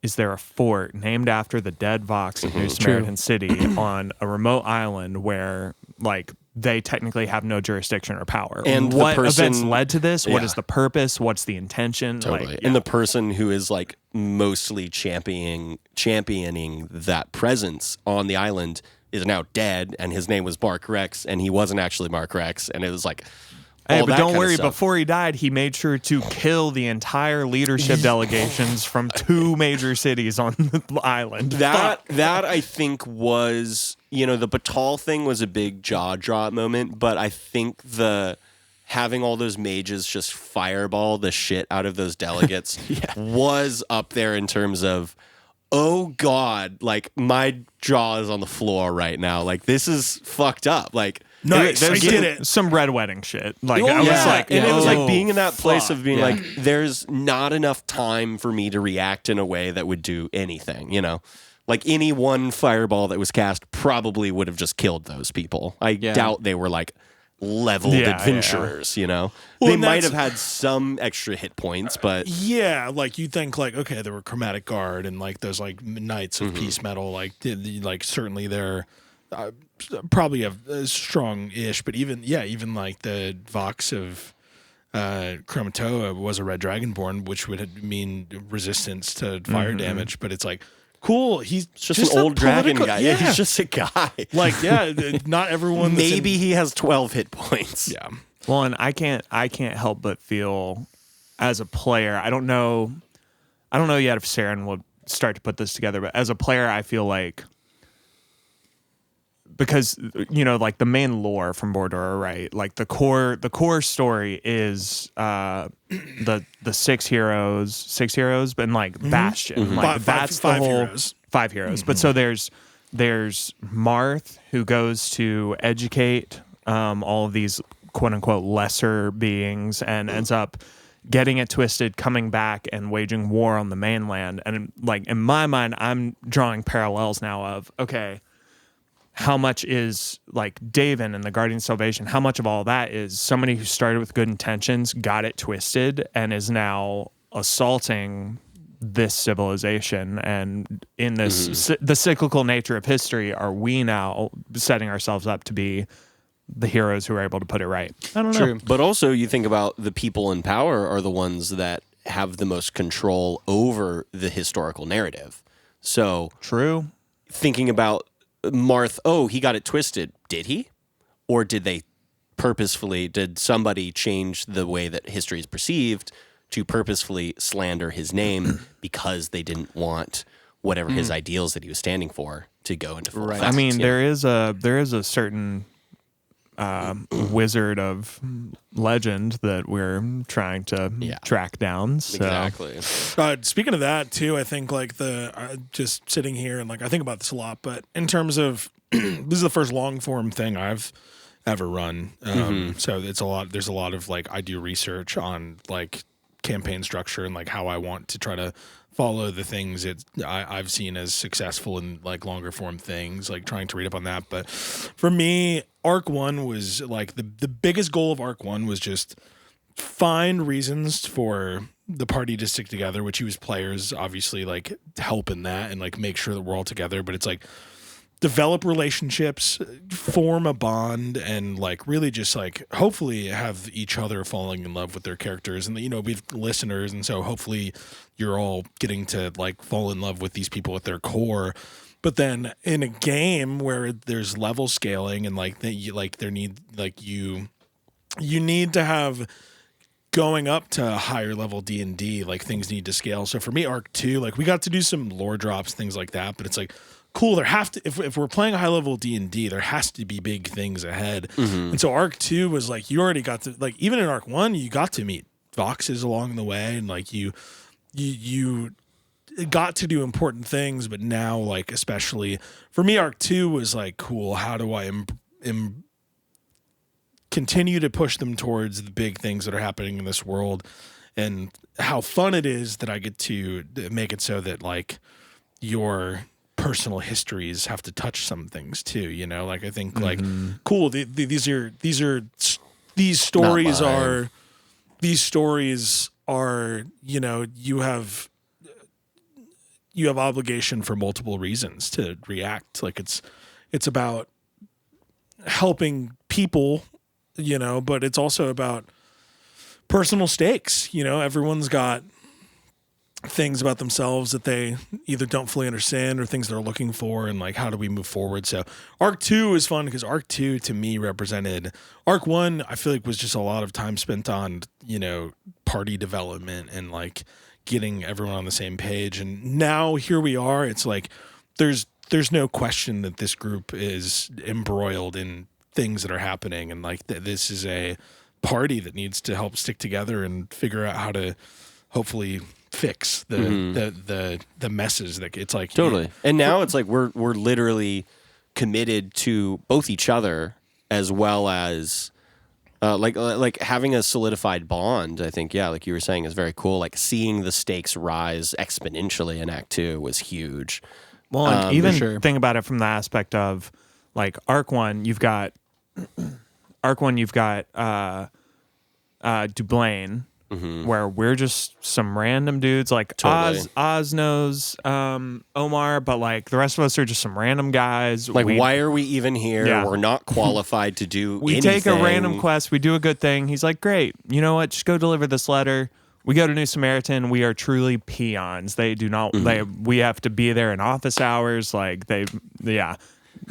S1: is there a fort named after the dead Vox of New Samaritan City on a remote island where, like, they technically have no jurisdiction or power?
S2: And
S1: what
S2: the person,
S1: events led to this? What
S2: yeah.
S1: is the purpose? What's the intention?
S2: Totally.
S1: Like,
S2: And the person who is like mostly championing that presence on the island is now dead, and his name was Mark Rex, and he wasn't actually Mark Rex, and it was like,
S1: hey,
S2: all
S1: but
S2: that
S1: don't
S2: kind of
S1: worry,
S2: stuff.
S1: before he died, he made sure to kill the entire leadership delegations from 2 major cities on the island.
S2: That I think was, the Batal thing was a big jaw drop moment, but I think having all those mages just fireball the shit out of those delegates was up there in terms of, oh God, like my jaw is on the floor right now. Like this is fucked up. Like
S3: Nice, I did
S1: it.
S3: it.
S1: Some red wedding shit. Like,
S2: oh,
S1: I was like,
S2: and it was like being in that
S1: fuck.
S2: place of being like, there's not enough time for me to react in a way that would do anything, Like any one fireball that was cast probably would have just killed those people. I doubt they were like leveled adventurers,
S3: Well,
S2: they
S3: and
S2: might
S3: that's-
S2: have had some extra hit points, but
S3: Yeah, like you think like, okay, there were Chromatic Guard and like those like Knights of Peace Metal, like certainly they're probably a strong-ish, but even like the Vox of Chromatoa was a Red Dragonborn, which would mean resistance to fire damage, but it's like, cool, he's
S2: just an old dragon guy.
S3: Yeah,
S2: He's just a guy.
S3: like, not everyone. That's
S2: Maybe he has 12 hit points.
S3: Yeah.
S1: Well, and I can't help but feel as a player, I don't know yet if Saren will start to put this together, but as a player, I feel like, because like the main lore from Mordor, right? Like the core story is the 6 heroes, but like Bastion, like that's the whole
S3: heroes.
S1: 5 heroes. But so there's Marth, who goes to educate all of these quote unquote lesser beings and ends up getting it twisted, coming back and waging war on the mainland. And like in my mind, I'm drawing parallels now of, okay, how much is like Daven and the Guardian of Salvation, how much of all that is somebody who started with good intentions, got it twisted, and is now assaulting this civilization. And in this the cyclical nature of history, are we now setting ourselves up to be the heroes who are able to put it right? I don't know.
S2: But also you think about the people in power are the ones that have the most control over the historical narrative. So
S1: True.
S2: thinking about Marth, he got it twisted. Did he? Or did somebody change the way that history is perceived to purposefully slander his name because they didn't want whatever his ideals that he was standing for to go into full effect?
S1: I mean, there is a certain wizard of legend that we're trying to track down. So.
S2: Exactly.
S3: Speaking of that too, I think like just sitting here and like I think about this a lot, but in terms of this is the first long form thing I've ever run. So it's a lot. There's a lot of like I do research on like campaign structure and like how I want to try to follow the things I've seen as successful in like longer form things, like trying to read up on that. But for me, Arc 1 was like the biggest goal of Arc 1 was just find reasons for the party to stick together, which you as players obviously like help in that and like make sure that we're all together. But it's like develop relationships, form a bond, and like really just like hopefully have each other falling in love with their characters. And, you know, we've listeners. And so hopefully you're all getting to like fall in love with these people at their core. But then in a game where there's level scaling and like that, you need to have going up to higher level D&D, like things need to scale. So for me, Arc 2, like we got to do some lore drops, things like that. But it's like, cool, there have to, if we're playing a high level D&D, there has to be big things ahead. And so Arc 2 was like, you already got to, like, even in Arc 1, you got to meet Voxes along the way, and like you got to do important things. But now, like, especially for me, Arc 2 was like, cool, how do I continue to push them towards the big things that are happening in this world, and how fun it is that I get to make it so that like your personal histories have to touch some things too, you know, like I think like cool, these stories are, you know, you have obligation for multiple reasons to react. Like it's about helping people, you know, but it's also about personal stakes. You know, everyone's got things about themselves that they either don't fully understand or things they're looking for, and like how do we move forward. So Arc 2 is fun because Arc 2 to me represented Arc 1. I feel like was just a lot of time spent on, you know, party development and like getting everyone on the same page. And now here we are. It's like there's no question that this group is embroiled in things that are happening, and like this is a party that needs to help stick together and figure out how to hopefully fix the messes that it's like
S2: totally. And now it's like we're literally committed to both each other as well as like having a solidified bond. I think like you were saying is very cool. Like seeing the stakes rise exponentially in Act 2 was huge.
S1: Well, and even think about it from the aspect of like Arc 1, you've got Dublane, where we're just some random dudes. Like
S2: Totally.
S1: Oz knows Omar, but like the rest of us are just some random guys.
S2: Like, why are we even here?
S1: Yeah.
S2: We're not qualified to do
S1: we
S2: anything.
S1: take a random quest, we do a good thing. He's like, great, you know what? Just go deliver this letter. We go to New Samaritan. We are truly peons. They do not. We have to be there in office hours. Like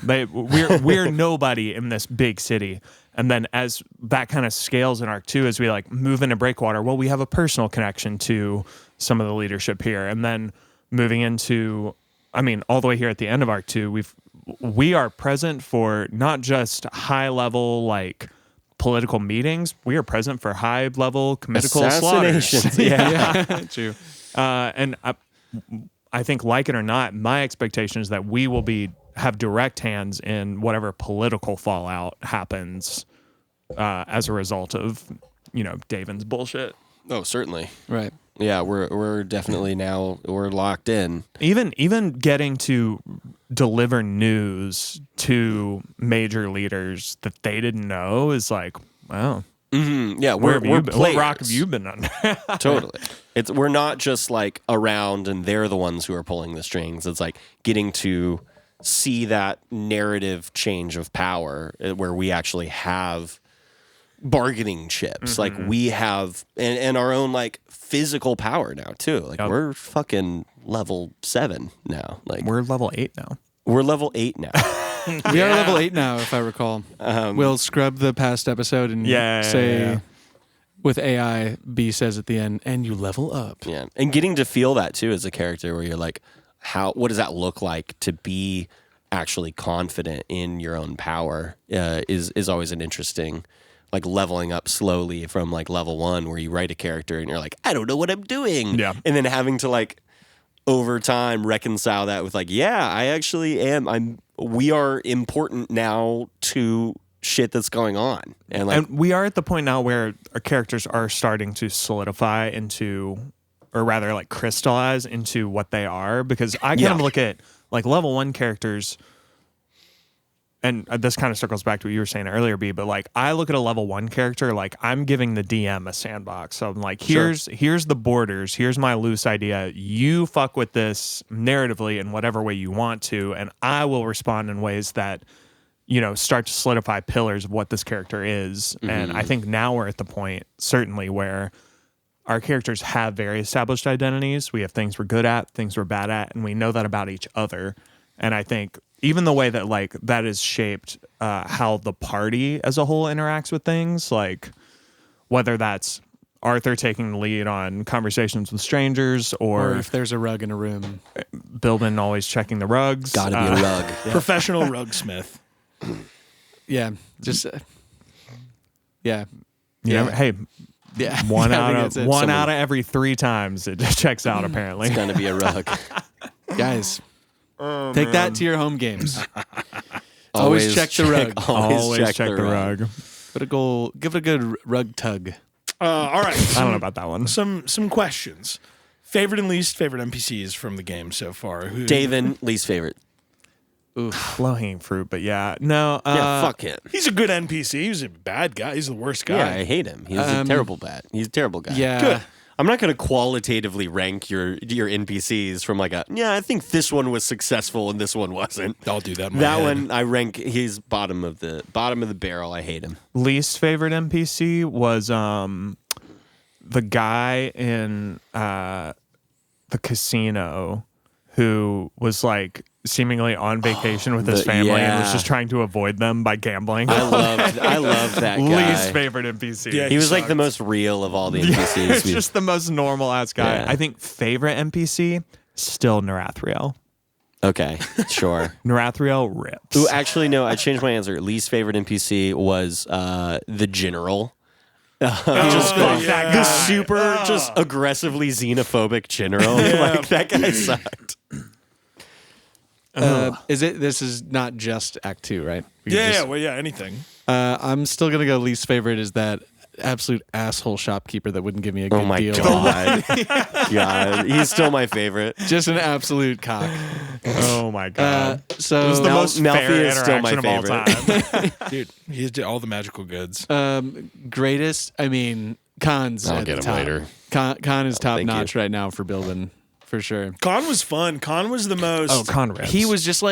S1: we're nobody in this big city. And then as that kind of scales in Arc 2, as we like move into Breakwater, well, we have a personal connection to some of the leadership here. And then moving into, I mean, all the way here at the end of Arc 2, we are present for not just high level like political meetings. We are present for high level comitical slaughters.
S4: True.
S1: And I think, like it or not, my expectation is that we will have direct hands in whatever political fallout happens as a result of, you know, Daven's bullshit.
S2: Oh, certainly.
S4: Right.
S2: Yeah, we're definitely now we're locked in.
S1: Even getting to deliver news to major leaders that they didn't know is like, wow.
S2: Yeah,
S1: Where have
S2: we're
S1: you been? What rock have
S2: players.
S1: you been under?
S2: Totally. We're not just like around and they're the ones who are pulling the strings. It's like getting to see that narrative change of power where we actually have bargaining chips. Like we have and our own like physical power now too. Like we're fucking level 7 now. Like
S1: We're level 8 now.
S2: we're level 8 now.
S4: We are level 8 now, if I recall. We'll scrub the past episode and say, with AI, B says at the end, and you level up.
S2: Yeah. And getting to feel that too as a character where you're like, what does that look like to be actually confident in your own power is always an interesting, like leveling up slowly from like level 1 where you write a character and you're like, I don't know what I'm doing.
S1: Yeah.
S2: And then having to like over time reconcile that with like, yeah, I actually am. We are important now to shit that's going on. And like,
S1: And we are at the point now where our characters are starting to solidify into, or rather like crystallize into what they are, because I kind of look at like level 1 characters, and this kind of circles back to what you were saying earlier, B, but like I look at a level 1 character, like I'm giving the DM a sandbox. So I'm like, here's the borders, here's my loose idea. You fuck with this narratively in whatever way you want to, and I will respond in ways that, you know, start to solidify pillars of what this character is. And I think now we're at the point, certainly, where our characters have very established identities. We have things we're good at, things we're bad at, and we know that about each other. And I think even the way that like that is shaped how the party as a whole interacts with things, like whether that's Arthur taking the lead on conversations with strangers,
S4: Or if there's a rug in a room.
S1: Billman always checking the rugs.
S2: gotta be a rug.
S3: Professional rugsmith.
S4: Yeah. Just, yeah.
S1: You know, hey,
S4: Yeah.
S1: one
S4: Yeah, I
S1: out
S4: think
S1: of
S4: that's it.
S1: one out of every 3 times it checks out apparently.
S2: It's gonna be a rug.
S4: Guys, take that to your home games. Always check the rug.
S1: Always check the rug.
S4: Give it a good rug tug.
S3: All right.
S1: I don't know about that one.
S3: Some questions. Favorite and least favorite NPCs from the game so far?
S2: David, least favorite.
S1: Low hanging fruit, but yeah, no.
S2: Yeah, fuck him.
S3: He's a good NPC. He's a bad guy. He's the worst guy.
S2: Yeah, I hate him. He's a terrible bad. He's a terrible guy.
S4: Yeah.
S3: Good.
S2: I'm not going to qualitatively rank your NPCs from like I think this one was successful and this one wasn't.
S3: I'll do that. In my
S2: That
S3: head.
S2: one I rank. He's bottom of the barrel. I hate him.
S1: Least favorite NPC was the guy in the casino who was like seemingly on vacation with his family and was just trying to avoid them by gambling.
S2: I love that guy.
S1: Least favorite NPC.
S3: Yeah,
S2: He was like
S3: sucked.
S2: the most real of all the NPCs.
S1: It's just the most normal ass guy.
S2: Yeah.
S1: I think favorite NPC still Narathriel.
S2: Okay, sure.
S1: Narathriel rips.
S2: Ooh, actually, no. I changed my answer. Least favorite NPC was the general.
S1: fuck that
S2: The
S1: guy.
S2: super, just aggressively xenophobic general. Like that guy sucked.
S4: This is not just Act 2, right?
S3: Anything.
S4: I'm still going to go least favorite is that absolute asshole shopkeeper that wouldn't give me a good
S2: Oh my
S4: deal.
S2: god. God, he's still my favorite.
S4: Just an absolute cock.
S1: Oh my god.
S4: So
S1: it was the most
S2: Malfi
S1: fair
S2: is still my
S1: interaction of all time.
S3: Dude, he did all the magical goods.
S4: greatest, I mean, Khan's
S2: I'll
S4: at
S2: get
S4: the
S2: him
S4: top.
S2: later.
S4: Khan is top
S2: thank
S4: notch
S2: you.
S4: right now for Bilbin, for sure.
S3: Khan was fun. Khan was the most.
S1: Oh, Con rips.
S4: He was just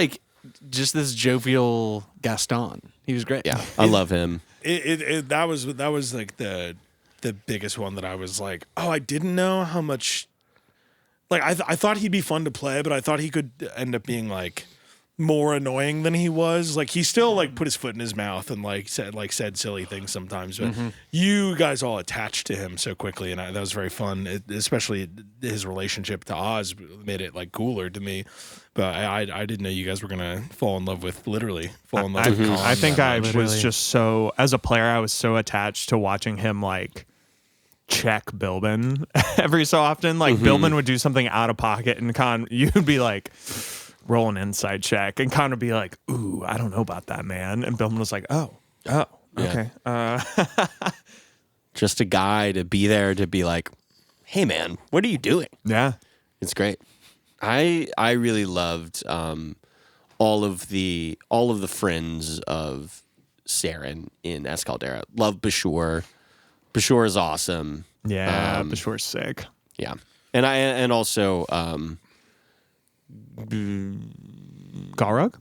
S4: this jovial Gaston. He was great.
S2: Yeah, I love him.
S3: That was like the biggest one that I was like, oh, I didn't know how much. Like I thought he'd be fun to play, but I thought he could end up being like more annoying than he was. Like he still like put his foot in his mouth and said silly things sometimes. But you guys all attached to him so quickly, and that was very fun. Especially his relationship to Oz made it like cooler to me. But I didn't know you guys were gonna fall in love with Colin.
S1: I think I was
S4: Literally.
S1: just so, as a player, I was so attached to watching him like check Bilbin every so often. Like Bilbin would do something out of pocket, and Con, you'd be like, roll an insight check, and Con would be like, ooh, I don't know about that, man. And Bilbin was like, oh, okay.
S2: just a guy to be there to be like, hey man, what are you doing?
S1: Yeah.
S2: It's great. I really loved all of the friends of Saren in Escaldera. Love Bashur. Bashur is awesome.
S1: Yeah, Bashur's sick.
S2: Yeah, and also
S1: Galrug?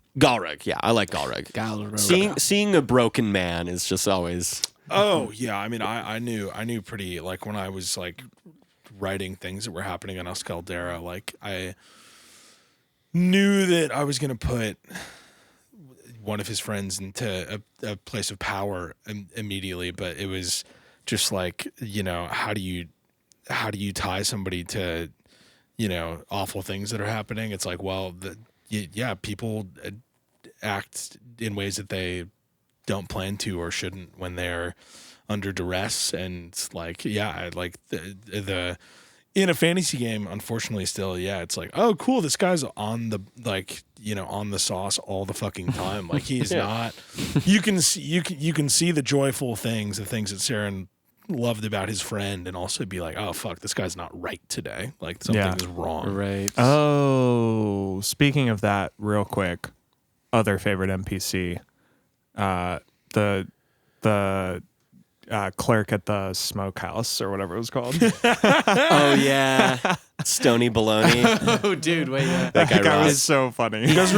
S2: Yeah, I like Galrug. Seeing a broken man is just always.
S3: Oh yeah, I mean, I knew pretty, like, when I was like writing things that were happening in Escaldera, like I knew that I was gonna put one of his friends into a place of power immediately, but it was just like, you know, how do you tie somebody to, you know, awful things that are happening? It's like, well, people act in ways that they don't plan to or shouldn't when they're under duress, and like, yeah, like the in a fantasy game, unfortunately, still, yeah, it's like, oh, cool, this guy's on the, like, you know, on the sauce all the fucking time. Like, he's not. You can see the joyful things, the things that Saren loved about his friend, and also be like, oh fuck, this guy's not right today. Like, something is wrong.
S4: Right.
S1: Oh, speaking of that, real quick, other favorite NPC, the clerk at the smokehouse or whatever it was called.
S2: Oh yeah, Stony Baloney.
S4: Oh, dude, wait. Yeah.
S1: That guy
S2: Ross.
S1: was so funny.
S3: You guys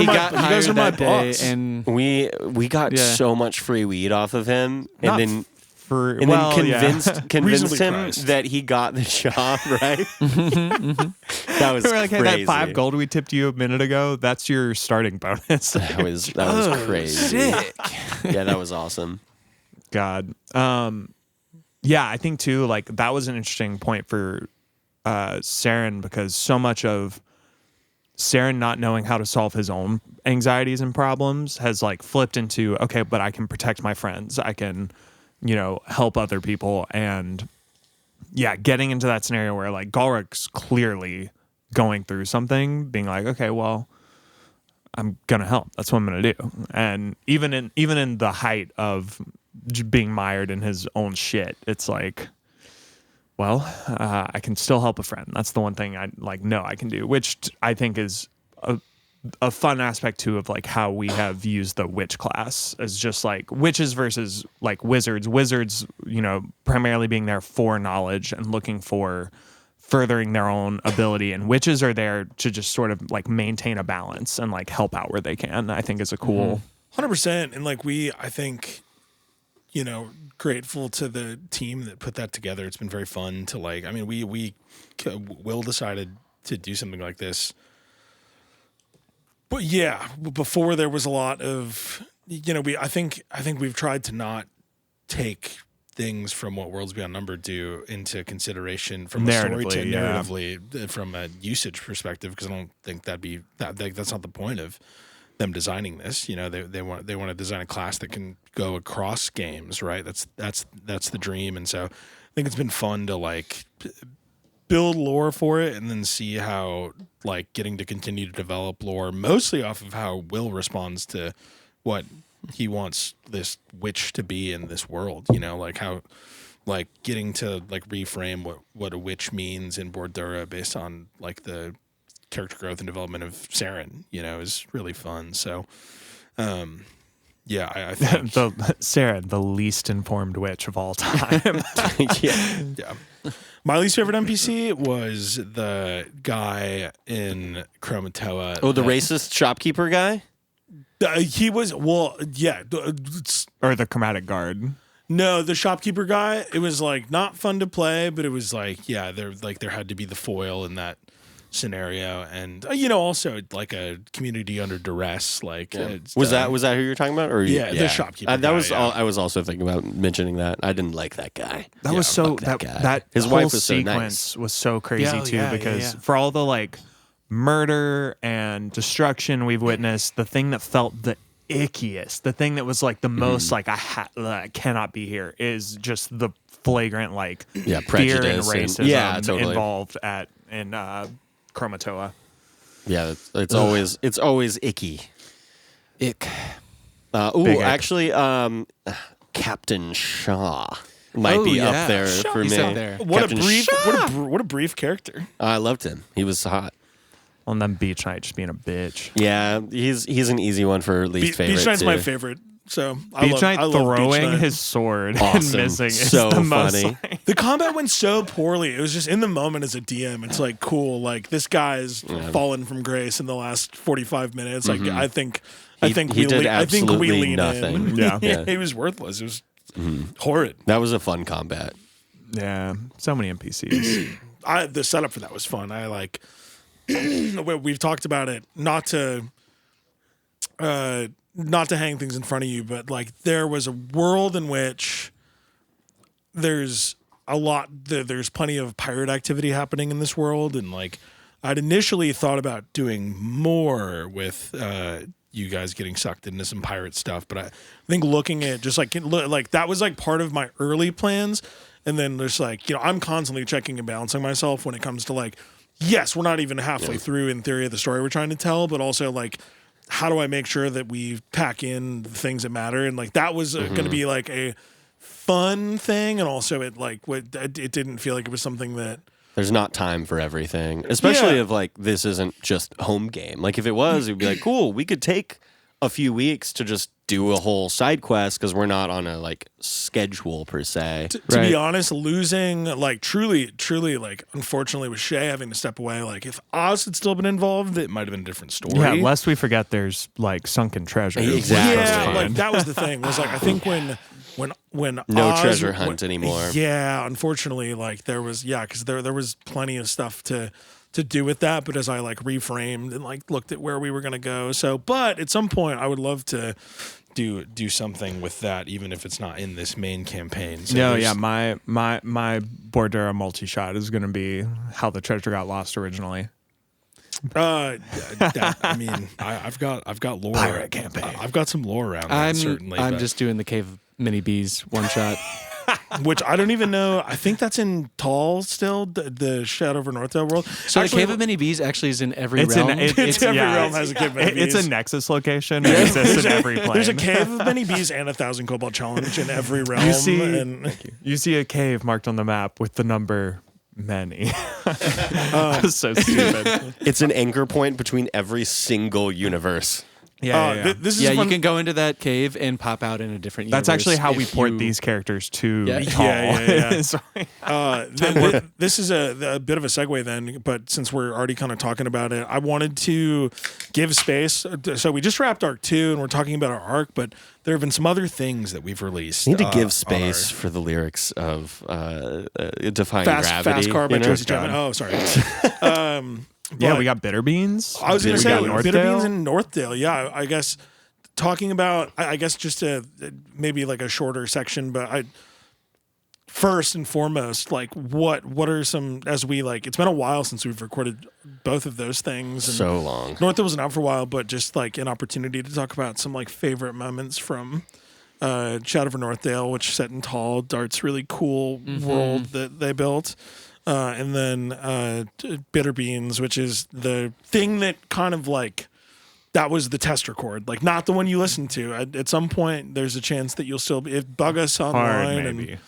S3: are my boss.
S4: And
S2: We got so much free weed off of him, and then convinced
S3: Reasonably
S2: him
S3: priced.
S2: that he got the job, right? That was
S1: We were like, hey,
S2: crazy.
S1: that 5 gold we tipped you a minute ago, that's your starting bonus.
S2: That was crazy.
S4: sick.
S2: Yeah, that was awesome.
S1: God. Yeah, I think too, like, that was an interesting point for Saren, because so much of Saren not knowing how to solve his own anxieties and problems has like flipped into, okay, but I can protect my friends. I can, you know, help other people. And yeah, getting into that scenario where like Galrug's clearly going through something, being like, okay, well, I'm gonna help. That's what I'm gonna do. And even in the height of being mired in his own shit, it's like, well, I can still help a friend. That's the one thing I like know I can do, which I think is a fun aspect too of like how we have used the witch class as just like witches versus like wizards. Wizards, you know, primarily being there for knowledge and looking for furthering their own ability, and witches are there to just sort of like maintain a balance and like help out where they can. I think is a cool
S3: 100%. And like I think, you know, grateful to the team that put that together. It's been very fun to like, I mean, Will decided to do something like this, but yeah, before there was a lot of, you know, I think we've tried to not take things from what Worlds Beyond Numbered do into consideration from a narratively, from a usage perspective, because I don't think that's not the point of them designing this. You know, they want to design a class that can go across games, right? That's the dream. And so I think it's been fun to like build lore for it, and then see how like getting to continue to develop lore mostly off of how Will responds to what he wants this witch to be in this world, you know, like how like getting to like reframe what a witch means in Bordura based on like the character growth and development of Saren, you know, is really fun. So yeah, I think
S1: Saren, the least informed witch of all time.
S2: Yeah.
S3: My least favorite NPC was the guy in Chromatoa.
S2: Oh, the racist shopkeeper guy?
S3: He was, well, yeah.
S1: Or the chromatic guard.
S3: No, the shopkeeper guy, it was like not fun to play, but it was like, yeah, there had to be the foil in that scenario. And, you know, also like a community under duress. Like,
S2: was that who you were talking about? Or
S3: the shopkeeper
S2: that
S3: guy,
S2: was all, I was also thinking about mentioning that. I didn't like that guy.
S1: That was so
S2: fuck that guy.
S1: that
S2: His
S1: whole
S2: wife was so
S1: sequence
S2: nice.
S1: was so crazy
S4: Yeah,
S1: too,
S4: yeah,
S1: because
S4: yeah.
S1: for all the like murder and destruction we've witnessed, the thing that felt the ickiest, the thing that was like the most like I cannot be here, is just the flagrant like fear and
S2: prejudice
S1: racism involved in Chromatoa.
S2: Yeah, it's always icky.
S4: Ick.
S2: Ooh,
S1: Big ick.
S2: actually, Captain Shaw. might be
S4: yeah.
S2: up there for
S4: He's
S2: me.
S4: up there.
S3: What
S2: Captain
S3: a brief character.
S2: I loved him. He was hot.
S1: On them beach night just being a bitch.
S2: Yeah, he's an easy one for least favorite.
S3: Beach Knight's
S2: too.
S3: my favorite. So
S1: Beach Knight
S3: I love Beach
S1: throwing
S3: Knight.
S1: his sword
S2: Awesome.
S1: and missing is
S2: So
S1: the most
S2: funny.
S1: like,
S3: The combat went so poorly. It was just in the moment as a DM. It's like cool. Like this guy's fallen from grace in the last 45 minutes. Like I think
S2: He
S3: we
S2: did absolutely
S3: lean
S2: nothing.
S3: in.
S1: Yeah.
S3: He was worthless. It was horrid.
S2: That was a fun combat.
S1: yeah, so many NPCs.
S3: The setup for that was fun. I like. We've talked about it. Not to hang things in front of you, but like there was a world in which there's plenty of pirate activity happening in this world, and like I'd initially thought about doing more with you guys getting sucked into some pirate stuff, but I think looking at just like that was like part of my early plans, and then there's like I'm constantly checking and balancing myself when it comes to like yes, we're not even halfway through in theory of the story we're trying to tell, but also like how do I make sure that we pack in the things that matter? And like that was going to be like a fun thing, and also it didn't feel like it was something that
S2: There's not time for everything, especially
S3: Yeah.
S2: if like this isn't just home game. Like if it was, it'd be like cool. We could take a few weeks to just do a whole side quest because we're not on a like schedule per se.
S3: to
S4: Right.
S3: be honest, losing like truly like unfortunately with Shay having to step away, like if Oz had still been involved, it might have been a different story.
S1: Yeah, lest we forget there's like sunken treasure.
S2: Exactly.
S3: Yeah, like that was the thing. Was like I think when
S2: No
S3: Oz,
S2: treasure hunt anymore.
S3: Yeah, unfortunately, like there was because there was plenty of stuff to do with that. But as I like reframed and like looked at where we were gonna go, but at some point I would love to do something with that, even if it's not in this main campaign. So
S1: No,
S3: there's-
S1: yeah, my Bordera multi-shot is going to be how the treasure got lost originally.
S3: I mean, I've got lore.
S1: Pirate campaign.
S3: I've got some lore around that,
S4: I'm
S3: certainly.
S4: I'm
S3: but-
S4: just doing the Cave of Mini Bees one shot.
S3: which I don't even know. I think that's in Tall still, the Shadow over Northdale world.
S4: So
S3: Actually,
S4: the Cave of Mini Bees actually is in every
S1: It's
S4: realm.
S1: it's
S3: every
S1: yeah,
S3: realm has a cave of many
S1: It's a
S3: bees.
S1: Nexus location. It exists in every plane.
S3: There's a cave of many bees and 1,000 Cobalt challenge in every realm.
S1: You see,
S3: and
S1: you see a cave marked on the map with the number many. So stupid.
S2: It's an anchor point between every single universe.
S1: Yeah,
S3: this is
S4: yeah,
S3: fun.
S4: you can go into that cave and pop out in a different universe.
S1: That's actually how we
S4: if
S1: port
S4: you-
S1: these characters to
S4: Yeah.
S1: Tall.
S3: Yeah.
S1: Sorry.
S3: This is a bit of a segue then, but since we're already kind of talking about it, I wanted to give space. So we just wrapped Arc 2 and we're talking about our arc, but there have been some other things that we've released.
S2: Need to
S3: on
S2: give space for the lyrics of Defying
S3: Fast
S2: Gravity.
S3: Car by
S2: you know?
S3: Tracy Chapman. Oh, sorry.
S1: Yeah,
S3: But-
S1: we got Bitter Beans.
S3: I was going to
S1: We
S3: say
S1: got
S3: Bitter
S1: Northdale.
S3: Beans in Northdale. Yeah, I guess talking about, I guess just maybe like a shorter section, but first and foremost, like what are some, as we like, it's been a while since we've recorded both of those things. And
S2: So long.
S3: Northdale wasn't out for a while, but just like an opportunity to talk about some like favorite moments from Shadow over Northdale, which set in Tall, Dart's really cool world that they built. And then Bitter Beans, which is the thing that kind of like, that was the test record, like not the one you listened to. At some point, there's a chance that you'll still bug us online.
S1: Hard maybe.
S3: And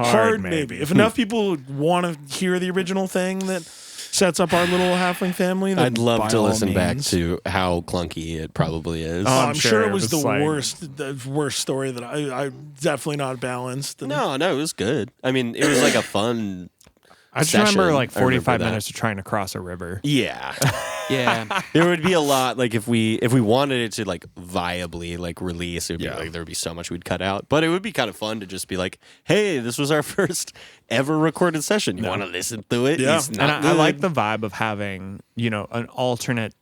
S3: hard maybe. If enough people want to hear the original thing that sets up our little halfing family, then
S2: I'd love
S3: by
S2: to
S3: all
S2: listen back
S3: means.
S2: to how clunky it probably is.
S3: I'm
S1: I'm
S3: sure
S1: sure
S3: it
S1: it
S3: was
S1: was
S3: the
S1: like-
S3: worst story that I definitely not balanced. And
S2: No, it was good. I mean, it was like a fun.
S1: I just remember
S2: session.
S1: like
S2: I remember
S1: 45
S2: that.
S1: minutes of trying to cross a river.
S2: Yeah,
S4: Yeah.
S2: there would be a lot. Like if we wanted it to like viably like release, it would be
S3: Yeah.
S2: like there would be so much we'd cut out. But it would be kind of fun to just be like, hey, this was our first ever recorded session. You want to listen to it?
S3: Yeah.
S2: It's
S1: And
S2: not
S1: I like
S2: good.
S1: the vibe of having, an alternate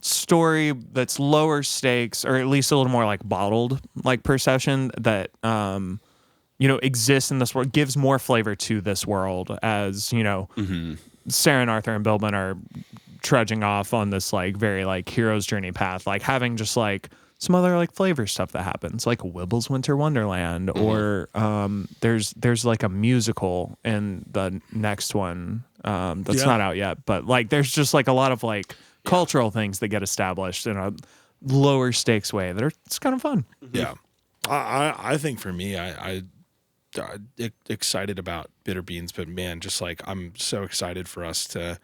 S1: story that's lower stakes, or at least a little more like bottled, like per session that, exists in this world, gives more flavor to this world as, Sarah and Arthur and Bilbin are trudging off on this like very like hero's journey path, like having just like some other like flavor stuff that happens, like Wibble's Winter Wonderland, or there's like a musical in the next one that's
S3: Yeah.
S1: not out yet, but like there's just like a lot of like cultural things that get established in a lower stakes way that are it's kind of fun.
S3: Yeah, I think for me, excited about Bitter Beans, but man, just like I'm so excited for us to,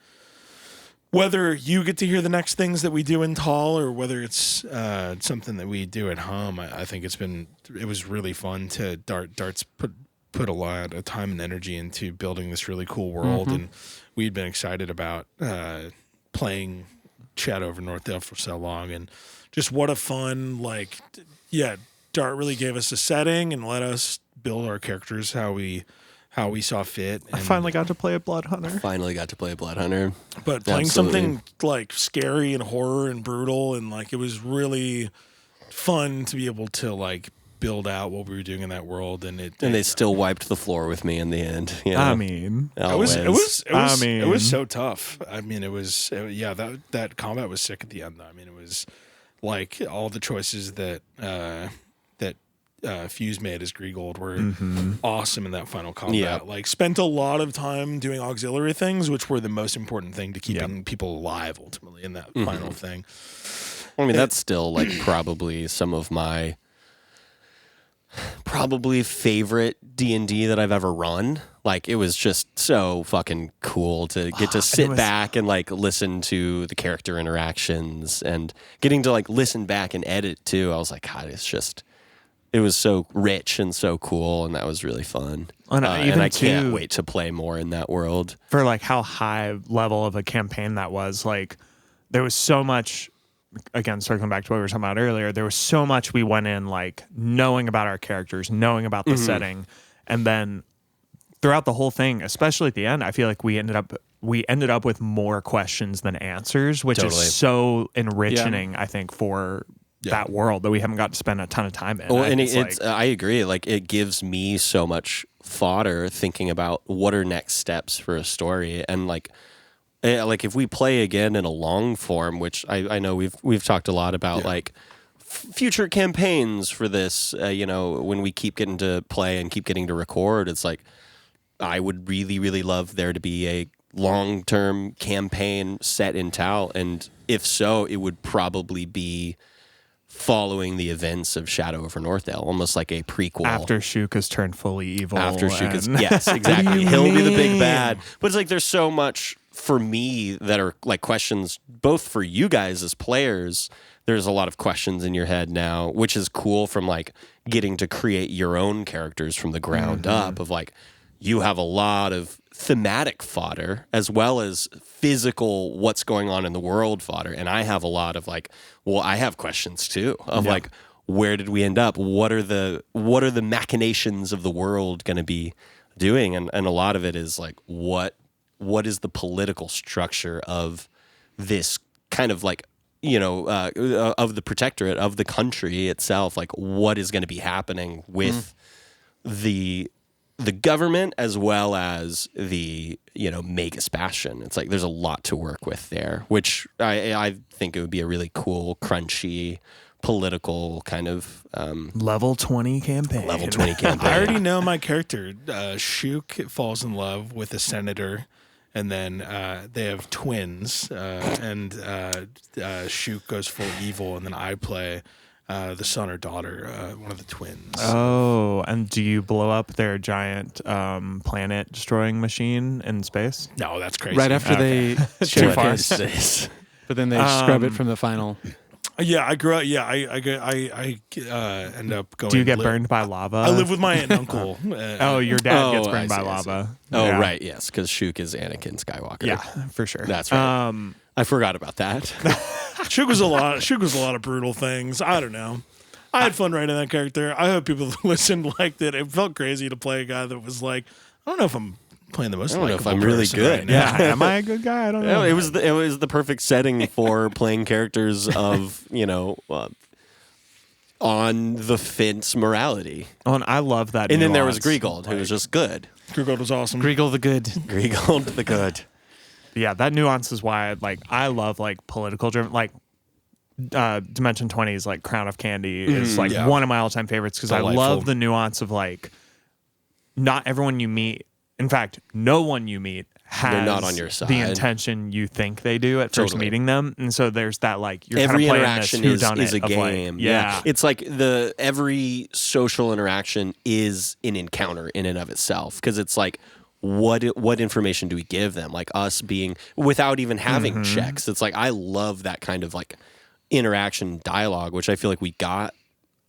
S3: whether you get to hear the next things that we do in Tall or whether it's something that we do at home. I think it was really fun to Dart's put a lot of time and energy into building this really cool world, and we'd been excited about playing Shadow over Northdale for so long, and just what a fun, Dart really gave us a setting and let us build our characters how we saw fit.
S1: I finally got to play a Blood Hunter.
S3: But playing something like scary and horror and brutal, and like it was really fun to be able to like build out what we were doing in that world, and
S2: they still wiped the floor with me in the end. You know?
S1: I mean,
S3: it was so tough. I mean, that combat was sick at the end, though. I mean, it was like all the choices that Fuse made as Griegold were awesome in that final combat.
S2: Yeah.
S3: Like, spent a lot of time doing auxiliary things, which were the most important thing to keeping people alive ultimately in that final thing.
S2: I mean, that's still like probably some of my favorite D&D that I've ever run. Like, it was just so fucking cool to get to sit back and like listen to the character interactions and getting to like listen back and edit too. I was like, God, it was so rich and so cool, and that was really fun.
S1: And
S2: I can't wait to play more in that world.
S1: For like how high level of a campaign that was, like there was so much. Again, circling back to what we were talking about earlier, there was so much we went in like knowing about our characters, knowing about the setting, and then throughout the whole thing, especially at the end, I feel like we ended up with more questions than answers, which is so enriching. I think for that world that we haven't got to spend a ton of time in.
S2: Well, and I agree. Like, it gives me so much fodder thinking about what are next steps for a story, and like if we play again in a long form, which I know we've talked a lot about, like future campaigns for this. When we keep getting to play and keep getting to record, it's like I would really, really love there to be a long-term campaign set in Tau, and if so, it would probably be following the events of Shadow over Northdale, almost like a prequel.
S1: After Shuk has turned fully evil.
S2: Yes, exactly. He'll be the big bad. But it's like there's so much for me that are like questions, both for you guys as players. There's a lot of questions in your head now, which is cool from like getting to create your own characters from the ground up, of like you have a lot of thematic fodder as well as physical what's going on in the world fodder, and I have a lot of like, well, I have questions too of like, where did we end up, what are the machinations of the world going to be doing, and a lot of it is like what is the political structure of this kind of like of the protectorate, of the country itself, like what is going to be happening with the government as well as the Magus Bastion. It's like there's a lot to work with there, which I think it would be a really cool, crunchy, political kind of
S1: level 20 campaign.
S3: I already know my character. Shuk falls in love with a senator, and then they have twins, and Shuk goes full evil, and then I play the son or daughter, one of the twins.
S1: Oh, and do you blow up their giant planet destroying machine in space?
S3: No, that's crazy.
S4: Right after they
S1: too far.
S4: But then they scrub it from the final.
S3: Yeah, I grew up. Yeah, I end up going.
S1: Do you get burned by lava?
S3: I live with my aunt and uncle.
S1: Your dad gets burned by lava.
S2: Oh, right, yes, because Shuk is Anakin Skywalker.
S1: Yeah, for sure.
S2: That's right. I forgot about that.
S3: Shuk was a lot of brutal things. I don't know. I had fun writing that character. I hope people who listened liked it. It felt crazy to play a guy that was like, I don't know if I'm playing the most.
S2: I don't know if I'm really good.
S3: Right now.
S1: Yeah, am I a good guy? I don't know.
S2: It was the perfect setting for playing characters of on the fence morality.
S1: Oh, and I love that.
S2: And then there was Griegold, who was just good.
S3: Griegold was awesome.
S4: Griegold the good.
S2: Griegold the good.
S1: Yeah, that nuance is why I love like political driven, like Dimension 20's like Crown of Candy is like one of my all-time favorites because I love the nuance of like not everyone you meet, in fact, no one you meet has
S2: They're not on your side.
S1: the intention you think they do at first
S2: Totally.
S1: meeting them, and so there's that like you're
S2: Every
S1: kind of
S2: interaction
S1: playing this
S2: is a
S1: whodunit of,
S2: game.
S1: Like, yeah.
S2: It's like every social interaction is an encounter in and of itself, because it's like what information do we give them? Like us being without even having checks. It's like I love that kind of like interaction dialogue, which I feel like we got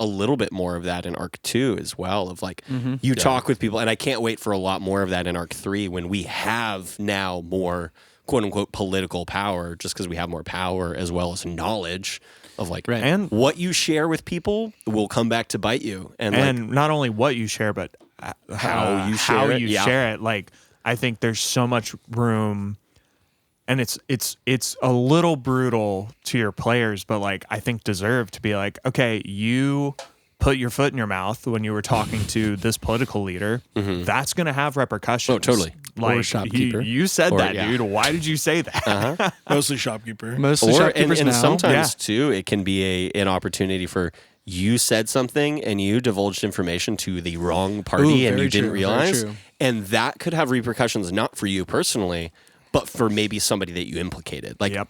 S2: a little bit more of that in Arc 2 as well, of like you talk with people, and I can't wait for a lot more of that in Arc 3 when we have now more quote unquote political power, just because we have more power as well as knowledge of like
S1: And
S2: what you share with people will come back to bite you, and like,
S1: not only what you share, but
S2: how you share
S1: how
S2: it.
S1: you
S2: Yeah.
S1: share it. Like I think there's so much room, and it's a little brutal to your players, but like I think deserve to be like, okay, you put your foot in your mouth when you were talking to this political leader. That's going to have repercussions.
S2: Oh, totally.
S4: Or
S1: Like
S4: shopkeeper.
S1: You said
S2: Or-
S1: that,
S2: yeah.
S1: dude. Why did you say that?
S3: Mostly shopkeeper.
S4: Most of the
S2: Or
S4: shopkeepers
S2: and
S4: now.
S2: sometimes too, it can be an opportunity for you said something and you divulged information to the wrong party
S4: Ooh,
S2: and
S4: very
S2: you didn't
S4: true, very
S2: realize,
S4: true.
S2: and that could have repercussions not for you personally, but for maybe somebody that you implicated. Like
S1: Yep.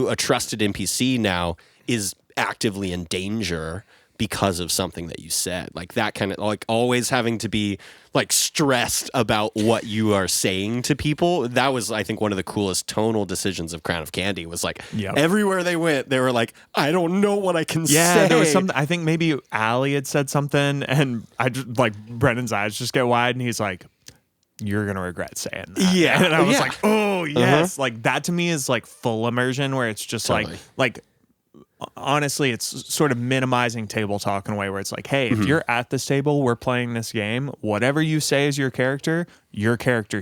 S2: a trusted NPC now is actively in danger because of something that you said. Like that kind of like always having to be like stressed about what you are saying to people. That was, I think, one of the coolest tonal decisions of Crown of Candy was like
S1: Yep.
S2: everywhere they went, they were like, I don't know what I can say.
S1: Yeah, there was something. I think maybe Allie had said something, and I just like Brendan's eyes just get wide, and he's like, "You're gonna regret saying that."
S2: Yeah.
S1: and I was
S2: Yeah.
S1: like, "Oh yes!" Like that to me is like full immersion, where it's just
S2: Totally.
S1: like honestly, it's sort of minimizing table talk in a way where it's like, hey, if you're at this table, we're playing this game. Whatever you say as your character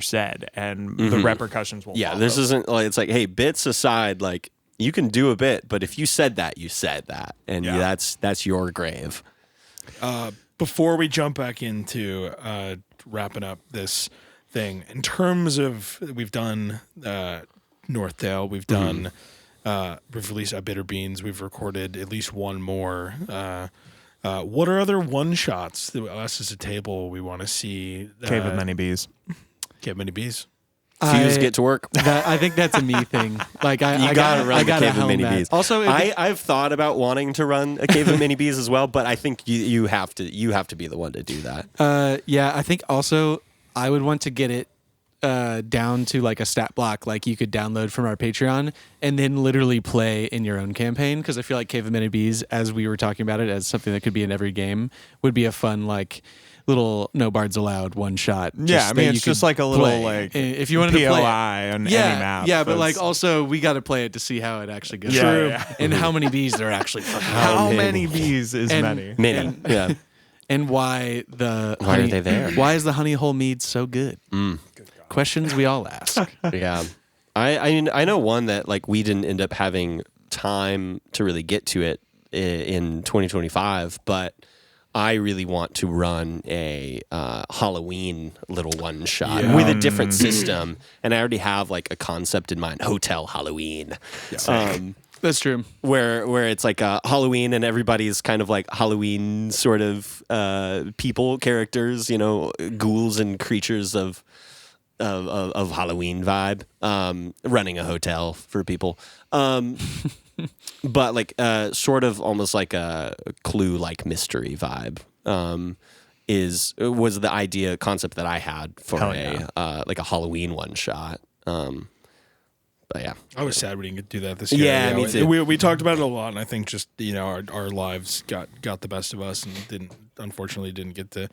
S1: said, and the repercussions will.
S2: Yeah,
S1: follow.
S2: this isn't like, it's like, hey, bits aside, like you can do a bit, but if you said that, you said that, and
S1: Yeah.
S2: that's your grave.
S3: Before we jump back into wrapping up this thing, in terms of we've done Northdale, we've done we've released Bitter Beans, we've recorded at least one more. What are other one shots that us as a table we want to see?
S1: Cave of Many Bees.
S3: Get many bees.
S2: Fuse, get to work.
S4: I think that's a me thing. Like
S2: You gotta run the Cave of Mini
S4: helm that.
S2: Bees.
S4: Also,
S2: I've thought about wanting to run a Cave of Mini Bees as well, but I think you have to be the one to do that.
S4: yeah, I think also I would want to get it down to like a stat block, like you could download from our Patreon and then literally play in your own campaign. Because I feel like Cave of Many Bees, as we were talking about it, as something that could be in every game, would be a fun like little No Bards Allowed one shot.
S1: Yeah, I mean, it's just like a little like
S4: if you wanted to play
S1: POI
S4: it.
S1: on
S4: Yeah,
S1: any map.
S4: yeah, but
S1: That's-
S4: like also we got to play it to see how it actually goes.
S1: Yeah,
S4: True.
S1: yeah.
S4: And how many bees there actually fucking are.
S1: how many bees is
S4: And-
S1: many?
S2: Many, yeah.
S4: And why the
S2: Why are they there?
S4: Why is the honey hole mead so good? Questions we all ask.
S2: Yeah, I know one that like we didn't end up having time to really get to it in 2025, but I really want to run a Halloween little one shot with a different system, and I already have like a concept in mind: Hotel Halloween.
S4: That's true.
S2: Where it's like Halloween and everybody's kind of like Halloween sort of people characters, you know, ghouls and creatures of Halloween vibe, running a hotel for people, but like sort of almost like a Clue like mystery vibe. Was the idea concept that I had for like a Halloween one shot. But yeah,
S3: I was sad we didn't get to do that this year.
S2: Yeah, me too.
S3: We talked about it a lot, and I think just our lives got the best of us, and unfortunately didn't get to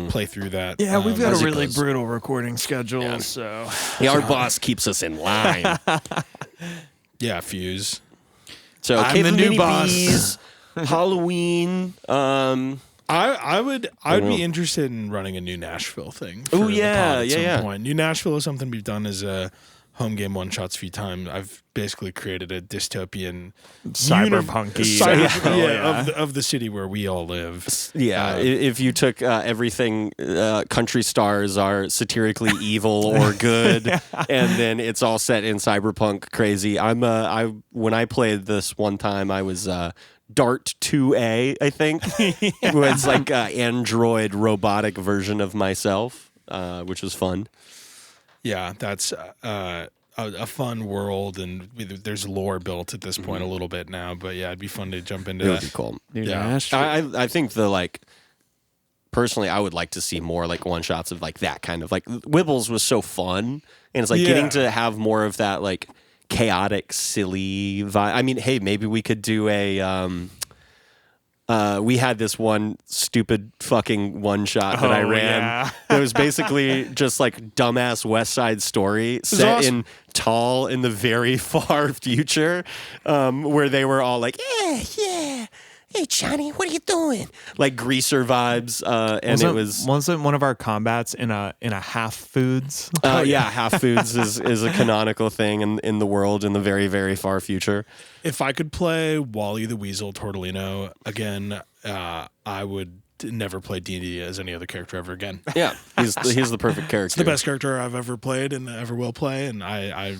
S3: play through that.
S1: Yeah, we've got
S2: as
S1: a
S2: it
S1: really
S2: goes.
S1: brutal recording schedule, so
S2: yeah, our boss keeps us in line.
S3: Yeah, Fuse.
S2: So
S4: I'm
S2: Cave
S4: the
S2: of
S4: new
S2: Mini
S4: boss.
S2: Bees, Halloween.
S3: I would be interested in running a new Nashville thing.
S2: Oh,
S3: for the
S2: yeah,
S3: pod at
S2: yeah,
S3: some
S2: yeah.
S3: point. New Nashville is something we've done as a home game one shots a few times. I've basically created a dystopian
S1: cyberpunky.
S3: of the city where we all live.
S2: Yeah, if you took everything, country stars are satirically evil or good, and then it's all set in cyberpunk crazy. When I played this one time, I was Dart 2A, I think. It was like an android robotic version of myself, which was fun.
S3: Yeah, that's a fun world, and there's lore built at this point a little bit now. But yeah, it'd be fun to jump into
S2: It
S3: that.
S2: would be cool.
S3: Yeah.
S4: that's true.
S2: I think personally, I would like to see more like one shots of like that kind of like Wibbles was so fun, and it's like getting to have more of that like chaotic, silly vibe. I mean, hey, maybe we could do a. We had this one stupid fucking one shot that I ran.
S1: Yeah.
S2: That was basically just like dumbass West Side Story set
S3: awesome.
S2: in Tall in the very far future, where they were all like, yeah. Hey Johnny, what are you doing? Like greaser vibes, and
S1: wasn't one of our combats in a half foods?
S2: half foods is a canonical thing in the world in the very, very far future.
S3: If I could play Wally the Weasel Tortellino again, I would never play D&D as any other character ever again.
S2: Yeah, he's the perfect character.
S3: It's the best character I've ever played and ever will play, and I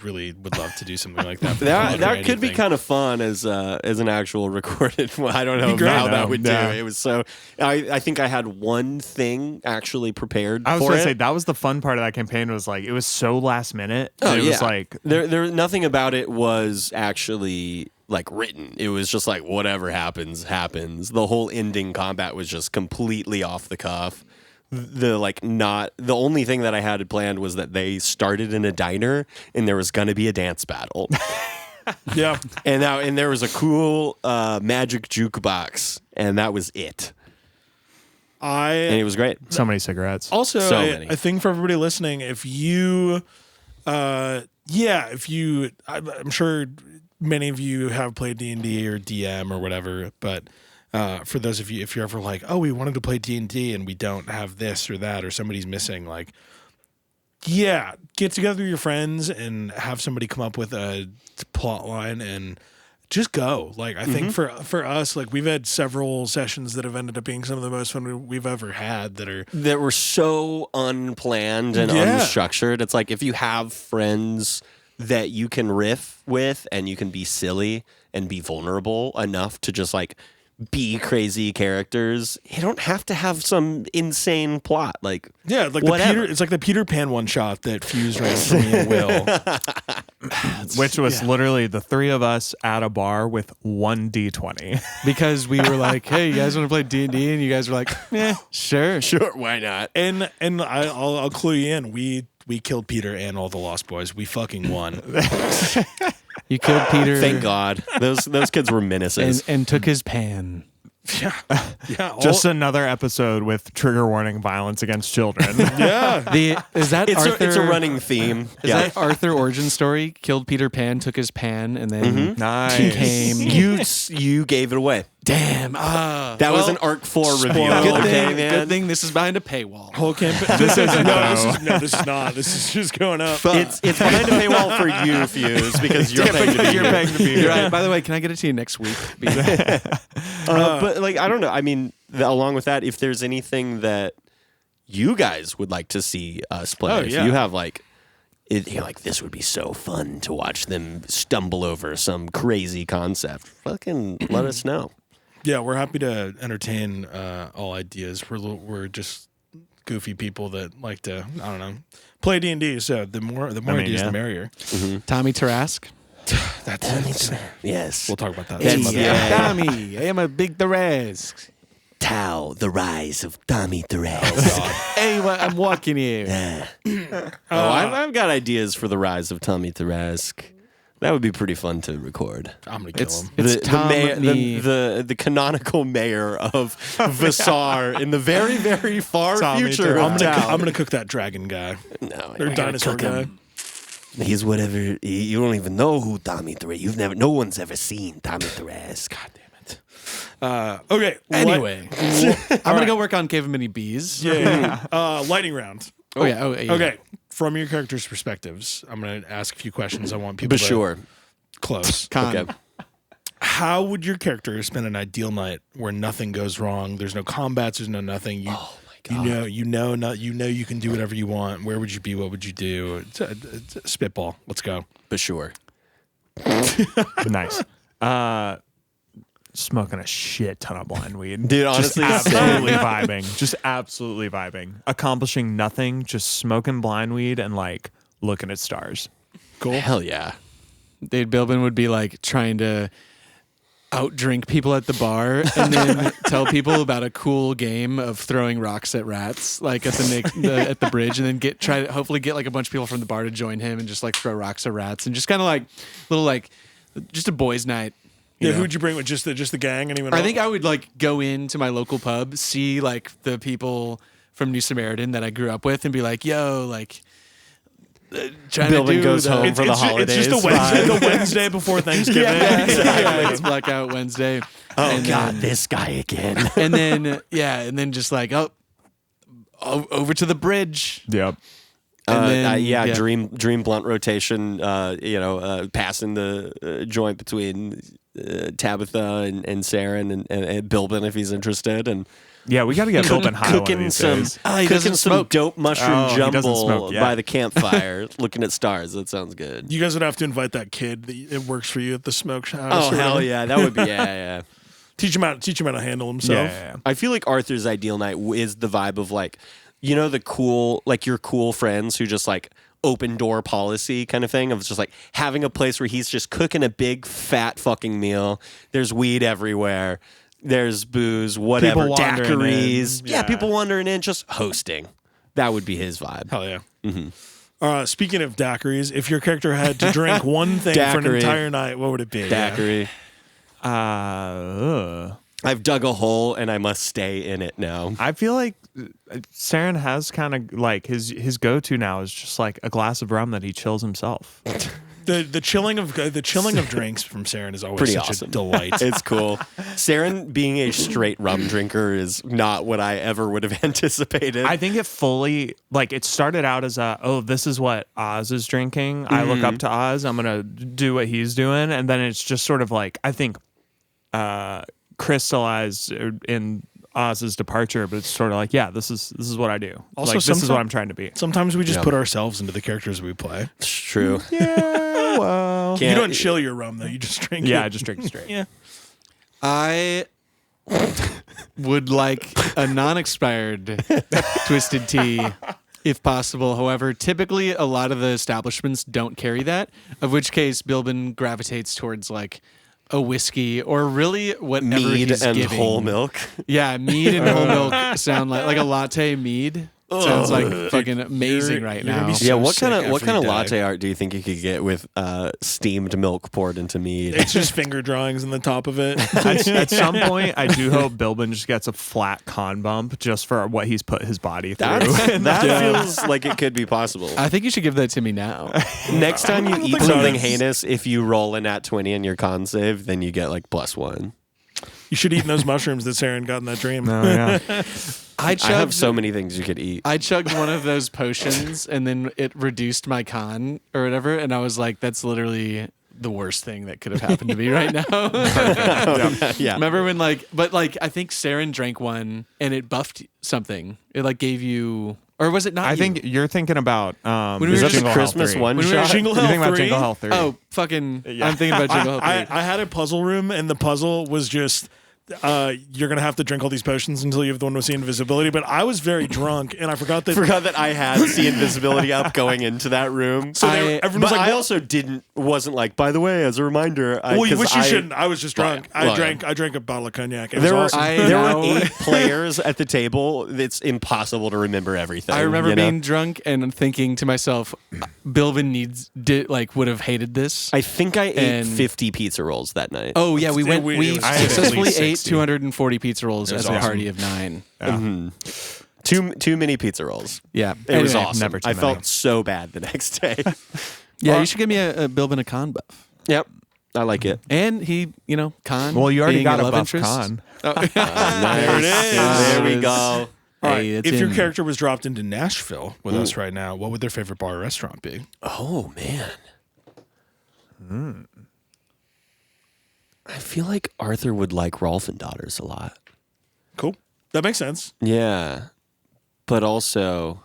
S3: really would love to do something like that.
S2: That could be kind of fun as an actual recorded one. I don't know
S3: great.
S2: how that would do.
S1: Yeah.
S2: It was so. I think I had one thing actually prepared.
S1: I was
S2: for
S1: going to
S2: it.
S1: say that was the fun part of that campaign. Was like it was so last minute.
S2: Oh,
S1: It
S2: yeah.
S1: was like
S2: there nothing about it was actually like written. It was just like whatever happens. The whole ending combat was just completely off the cuff. The only thing that I had planned was that they started in a diner and there was going to be a dance battle.
S3: Yeah.
S2: and there was a cool magic jukebox, and that was it. And it was great.
S1: so many cigarettes.
S3: Also,
S2: So many.
S3: I think for everybody listening, if you, I'm sure many of you have played D&D or DM or whatever, but for those of you, if you're ever like, oh, we wanted to play D&D and we don't have this or that, or somebody's missing, like, yeah, get together with your friends and have somebody come up with a plot line and just go. Like, I think for us, like, we've had several sessions that have ended up being some of the most fun we've ever had
S2: That were so unplanned and
S3: Yeah.
S2: unstructured. It's like if you have friends that you can riff with and you can be silly and be vulnerable enough to just like be crazy characters, you don't have to have some insane plot. Like,
S3: yeah, like
S2: whatever.
S3: it's like the Peter Pan one shot that fused right for me and Will.
S1: Which was literally the three of us at a bar with one D20.
S4: Because we were like, hey, you guys want to play D&D? And you guys were like, yeah, sure.
S2: sure, why not?
S3: And I'll clue you in. We killed Peter and all the Lost Boys. We fucking won.
S4: You killed Peter.
S2: Thank God. Those kids were menaces.
S4: And took his pan.
S3: Yeah,
S1: Just another episode with trigger warning violence against children.
S3: yeah.
S4: Is that Arthur?
S2: It's a running theme.
S4: Is that Arthur origin story? Killed Peter Pan, took his pan, and then
S1: Nice.
S4: became.
S2: You gave it away.
S4: Damn.
S2: That was an Arc 4 reveal.
S4: Good
S2: Okay,
S4: thing.
S2: man.
S4: Good thing this is behind a paywall.
S3: Whole campaign. This is not. This is just going up.
S2: It's behind a paywall for you, Fuse, because you're paying to be
S1: You're
S2: here.
S1: paying to be
S4: You're
S1: here.
S4: right. By the way, can I get it to you next week?
S2: But like, I don't know. I mean, along with that, if there's anything that you guys would like to see us play, if you have like, you're like, this would be so fun to watch them stumble over some crazy concept, fucking let us know.
S3: Yeah, we're happy to entertain all ideas. We're just goofy people that like to, I don't know, play D&D. So the more ideas, the merrier.
S4: Tommy Tarask.
S3: That's
S2: Yes.
S3: We'll talk about that.
S2: That's-
S3: Some other
S2: yeah.
S3: time.
S4: Tommy. I am a big Tarask.
S2: Tau, the rise of Tommy Therese.
S4: Hey, I'm walking here.
S2: I've got ideas for the rise of Tommy Therese. That would be pretty fun to record.
S3: I'm gonna kill him.
S4: It's Tom
S2: the canonical mayor of Vassar in the very, very far
S1: Tommy
S2: future.
S1: Therese.
S3: I'm gonna cook that dragon guy
S2: No,
S3: or dinosaur guy.
S2: he's whatever. You don't even know who Tommy Therese. No one's ever seen Tommy Therese. God damn it.
S3: Okay.
S4: Anyway, I'm going to go work on Cave of Mini Bees.
S3: Yeah. Lightning round.
S4: Oh, yeah.
S3: Okay. From your characters' perspectives, I'm going to ask a few questions. I want people
S2: But sure.
S3: close.
S4: Con.
S2: Okay.
S3: How would your character spend an ideal night where nothing goes wrong? There's no combats. There's no nothing.
S2: Oh my God.
S3: You know you can do whatever you want. Where would you be? What would you do? It's a spitball. Let's go.
S2: But sure.
S1: Nice. smoking a shit ton of blind weed.
S2: Dude, honestly,
S1: just absolutely vibing. Just absolutely vibing. Accomplishing nothing, just smoking blind weed and like looking at stars.
S3: Cool.
S2: hell yeah.
S4: Bilbin would be like trying to outdrink people at the bar and then tell people about a cool game of throwing rocks at rats, like at at the bridge, and then try to hopefully get like a bunch of people from the bar to join him and just like throw rocks at rats and just kind of like little like just a boys' night.
S3: Yeah,
S4: You know?
S3: who'd you bring with just the gang? Anyone?
S4: I
S3: else?
S4: think I would like go into my local pub, see like the people from New Samaritan that I grew up with, and be like, "Yo, like." Trying
S2: Bilbin
S4: to do
S2: goes home for the holidays.
S3: It's just the Wednesday before Thanksgiving.
S4: Yeah, it's Blackout Wednesday.
S2: Oh,
S4: And
S2: God,
S4: then-
S2: this guy again.
S4: and then just like over to the bridge.
S1: Yep.
S4: And then,
S2: dream blunt rotation. Passing the joint between Tabitha and Saren and Bilbin if he's interested, and
S1: Yeah, we got to get Bilbin high one of
S2: cooking
S1: these
S2: some
S1: days.
S4: He
S2: cooking
S4: doesn't
S2: some
S4: smoke.
S2: dope mushroom
S1: Oh, he doesn't
S2: jumble
S1: smoke yet.
S2: by the campfire, looking at stars. That sounds good.
S3: You guys would have to invite that kid that works for you at the smoke shop.
S2: Oh hell yeah, that would be yeah.
S3: Teach him how to handle himself.
S1: Yeah.
S2: I feel like Arthur's ideal night is the vibe of like, you know, the cool, like your cool friends who just like open door policy kind of thing of just like having a place where he's just cooking a big fat fucking meal. There's weed everywhere. There's booze, whatever,
S1: People wandering
S2: daiquiris.
S1: in.
S2: Yeah,
S1: Yeah.
S2: people wandering in, just hosting. That would be his vibe.
S3: Hell yeah. Speaking of daiquiris, if your character had to drink one thing for an
S2: Daiquiri.
S3: entire night, what would it be?
S2: Daiquiri.
S1: Ugh.
S2: I've dug a hole and I must stay in it now.
S1: I feel like Saren has kind of like his go-to now is just like a glass of rum that he chills himself.
S3: The chilling of drinks from Saren is always
S2: Pretty
S3: such
S2: awesome.
S3: a delight.
S2: It's cool. Saren being a straight rum drinker is not what I ever would have anticipated.
S1: I think it fully like it started out as this is what Oz is drinking. I look up to Oz. I'm gonna do what he's doing, and then it's just sort of like I think crystallized in Oz's departure, but it's sort of like this is what I do.
S3: Also,
S1: like, this is
S3: sometime-
S1: what I'm trying to be.
S3: Sometimes we just
S2: Yeah.
S3: put ourselves into the characters we play.
S2: It's true.
S1: Yeah, well,
S3: You don't chill your rum though; you just drink.
S1: yeah,
S3: it.
S1: I just drink straight.
S3: Yeah.
S4: I would like a non-expired twisted tea, if possible. However, typically a lot of the establishments don't carry that. Of which case, Bilbin gravitates towards like a whiskey or really whatever
S2: Mead
S4: he's
S2: and
S4: giving.
S2: whole milk.
S4: Yeah, mead and whole milk sound like a latte mead. Sounds like fucking amazing right
S3: you're gonna
S4: now.
S3: be so
S2: Yeah, what
S3: sick
S2: kind of
S3: after you die.
S2: latte art do you think you could get with steamed milk poured into mead?
S3: It's just finger drawings on the top of it.
S1: At some point, I do hope Bilbin just gets a flat con bump just for what he's put his body through.
S2: That feels like it could be possible.
S4: I think you should give that to me now.
S2: Next time you eat
S3: think so.
S2: something heinous, if you roll a nat 20 in your con save, then you get like +1.
S3: You should eat those mushrooms that Saren got in that dream.
S1: Oh, yeah.
S4: I
S2: I have so many things you could eat.
S4: I chugged one of those potions and then it reduced my con or whatever. And I was like, that's literally the worst thing that could have happened to me right now.
S2: Yeah.
S4: Remember when I think Saren drank one and it buffed something. It like gave you, or was it not?
S1: I
S4: you?
S1: think you're thinking about
S4: When we
S2: Is
S4: were
S2: that
S4: just
S2: the Christmas one
S4: When we were
S2: shot?
S3: Jingle
S1: you're
S3: Hell
S1: thinking about
S3: 3?
S1: Jingle Hell 3.
S4: Oh, fucking. I'm thinking about Jingle Hell 3.
S3: I had a puzzle room, and the puzzle was just you're gonna have to drink all these potions until you have the one with the invisibility. But I was very drunk, and I forgot that.
S2: Forgot that I had see invisibility up going into that room.
S3: So everyone was
S2: but
S3: like,
S2: I
S3: "What?"
S2: also wasn't like, by the way, as a reminder.
S3: Which you shouldn't. I was just drunk.
S2: Well,
S3: I drank a bottle of cognac. It
S2: There were
S3: was awesome.
S4: I
S2: there
S4: know.
S2: were 8 players at the table. It's impossible to remember everything.
S4: I remember
S2: you know?
S4: being drunk and thinking to myself, Bilvin would have hated this.
S2: I think I ate
S4: And-
S2: 50 pizza rolls that night.
S4: Oh yeah, we
S3: It
S4: we
S3: was-
S1: I had at
S4: successfully
S1: least
S4: ate
S1: 60.
S4: 240 pizza rolls as a
S1: awesome.
S4: party of 9.
S2: Too many pizza rolls.
S4: Yeah,
S2: It was
S4: Anyway,
S2: awesome.
S1: never too
S2: I
S1: many.
S2: felt so bad the next day.
S4: Yeah, you should give me a Bilvin a con buff.
S2: Yep, I like it.
S4: And he, con.
S1: Well, you already
S4: being
S1: got a
S4: love
S1: buff
S4: interest.
S1: con.
S2: There it is. There we go.
S3: All right,
S4: Hey, it's
S3: if your
S4: in.
S3: character was dropped into Nashville with us right now, what would their favorite bar or restaurant be?
S2: Oh man. I feel like Arthur would like Rolf and Daughters a lot.
S3: Cool. That makes sense.
S2: Yeah. But also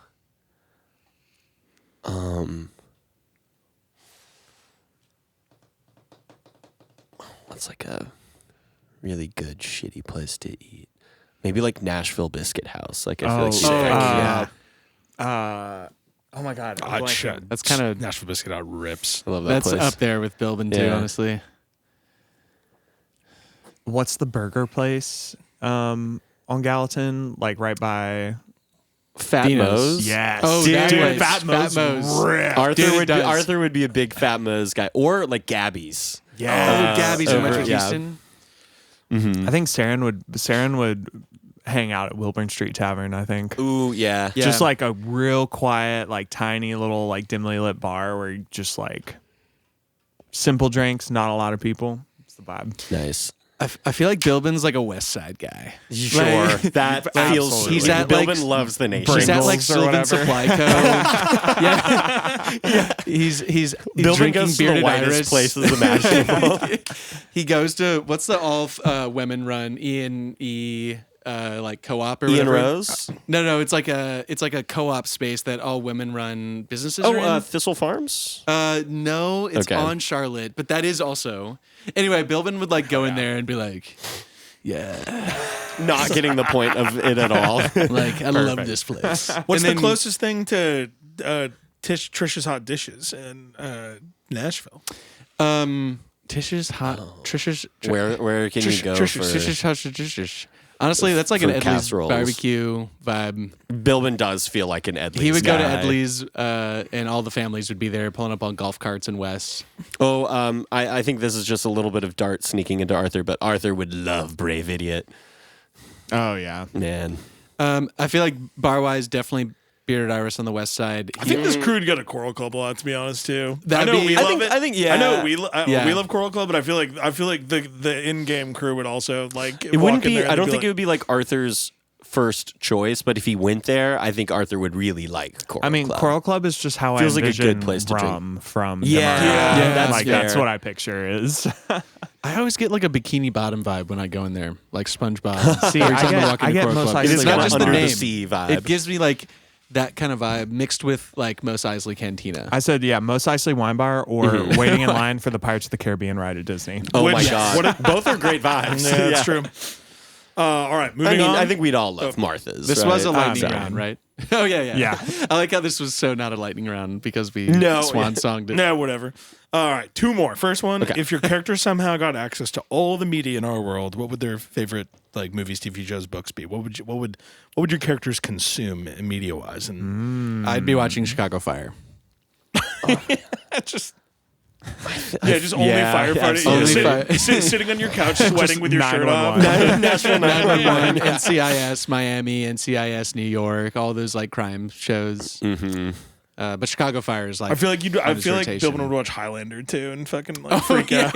S2: what's like a really good shitty place to eat? Maybe like Nashville Biscuit House. Like I feel like
S1: Oh,
S2: he's
S4: yeah.
S1: Oh my God. I'm
S3: I'd
S1: blanking.
S3: shut.
S4: That's kind of
S3: Nashville Biscuit out rips.
S2: I love that
S4: that's
S2: place.
S4: up there with Bilbin too,
S2: Yeah.
S4: honestly.
S1: What's the burger place on Gallatin? Like right by.
S2: Fat
S4: Dino's.
S2: Moe's.
S1: Yes.
S4: Oh,
S2: Dude,
S4: that place.
S1: Fat Moe's ripped.
S2: Arthur
S4: Dude, it
S2: would be,
S4: does.
S2: Arthur would be a big Fat Moe's guy, or like Gabby's.
S1: Yeah.
S4: Oh, Gabby's in
S2: over-
S4: Metro
S2: yeah.
S4: Houston.
S1: I think Saren would hang out at Wilburn Street Tavern, I think.
S2: Ooh, yeah.
S4: Yeah.
S1: Just like a real quiet, like tiny little like dimly lit bar where you just like simple drinks, not a lot of people. It's the vibe.
S2: Nice.
S4: I feel like Bilbin's like a West Side guy.
S2: Sure.
S4: Like-
S2: That feels.
S1: Absolutely.
S4: He's at,
S2: Bilbin
S4: like,
S2: loves the nation.
S4: He's at like
S1: Pringles or
S4: Sylvan
S1: whatever.
S4: Supply Co. yeah. He's
S2: Bilbin
S4: drinking
S2: goes to the
S4: bearded
S2: whitest
S4: iris.
S2: places imaginable.
S4: He goes to what's the all women run E&E like co-op or
S2: Ian
S4: whatever.
S2: Rose.
S4: No, it's like a co-op space that all women run businesses are in.
S2: Thistle Farms.
S4: No, it's
S2: Okay.
S4: on Charlotte, but that is also. Anyway, Bilbin would like go in there and be like, yeah,
S2: Not getting the point of it at all.
S4: like I love this place.
S3: What's
S4: And
S3: the
S4: then-
S3: closest thing to Trisha's Hot Dishes in Nashville?
S4: Tish's hot. Trisha's.
S2: Where can you go for?
S4: Trisha's hot. Trisha's. Honestly, that's like an
S2: Fruit
S4: Edley's
S2: casseroles.
S4: barbecue vibe.
S2: Bilbin does feel like an Edley's
S4: He would go to
S2: guy.
S4: Edley's, and all the families would be there pulling up on golf carts in West.
S2: Oh, I think this is just a little bit of Dart sneaking into Arthur, but Arthur would love Brave Idiot.
S1: Oh yeah.
S2: Man.
S4: I feel like bar wise, definitely Bearded Iris on the West Side.
S3: I think this crew would go to Coral Club a lot, to be honest, too. I
S4: That'd
S3: know
S4: be-
S3: we
S4: I
S3: love
S2: think-
S3: it.
S2: I think, yeah.
S3: I know
S4: Yeah.
S3: we love Coral Club, but I feel like the in-game crew would also like.
S2: It wouldn't be. I don't think it would be like Arthur's first choice, but if he went there, I think Arthur would really like Coral
S1: I mean,
S2: Club.
S1: Coral Club is just how
S2: Feels
S1: I
S2: like a
S1: envision
S2: good place to drink.
S1: rum from
S2: Yeah,
S1: Demerara.
S2: yeah, that's
S1: like that's
S2: fair.
S1: what I picture is.
S4: I always get like a Bikini Bottom vibe when I go in there, like SpongeBob.
S1: See,
S4: Every
S1: I
S4: time
S1: get-
S4: walk
S1: I
S4: into
S1: get
S4: Coral
S1: Mos
S4: Club.
S1: Eisley
S4: It's not
S1: vibe.
S4: just the
S2: Under the
S4: name.
S2: sea vibe.
S4: It gives me like that kind of vibe mixed with like Mos Eisley Cantina.
S1: I said, yeah, Mos Eisley Wine Bar or waiting in line for the Pirates of the Caribbean ride at Disney.
S2: Oh
S3: Which-
S2: my god,
S3: what
S2: both are great vibes.
S3: Yeah, that's true. All right, moving on.
S2: I think we'd all love Martha's.
S4: This
S2: right?
S4: was a lightning
S2: Sorry.
S4: round, right? Oh yeah.
S1: Yeah.
S4: I like how this was so not a lightning round because we
S2: No.
S4: swan songed it.
S3: No, whatever. All right, two more. First one:
S2: Okay.
S3: if your character somehow got access to all the media in our world, what would their favorite like movies, TV shows, books be? What would your characters consume media wise? And
S4: I'd be watching Chicago Fire.
S3: just just only
S2: Yeah,
S3: firefighting,
S2: absolutely.
S3: sitting on your couch, sweating with your shirt off.
S1: 911.
S2: National 911.
S4: 911, NCIS Miami, NCIS New York, all those like crime shows. Mm-hmm. But Chicago Fire is like.
S3: I feel like I
S4: on his
S3: feel like
S4: rotation.
S3: Bilbin would watch Highlander too and fucking like freak out.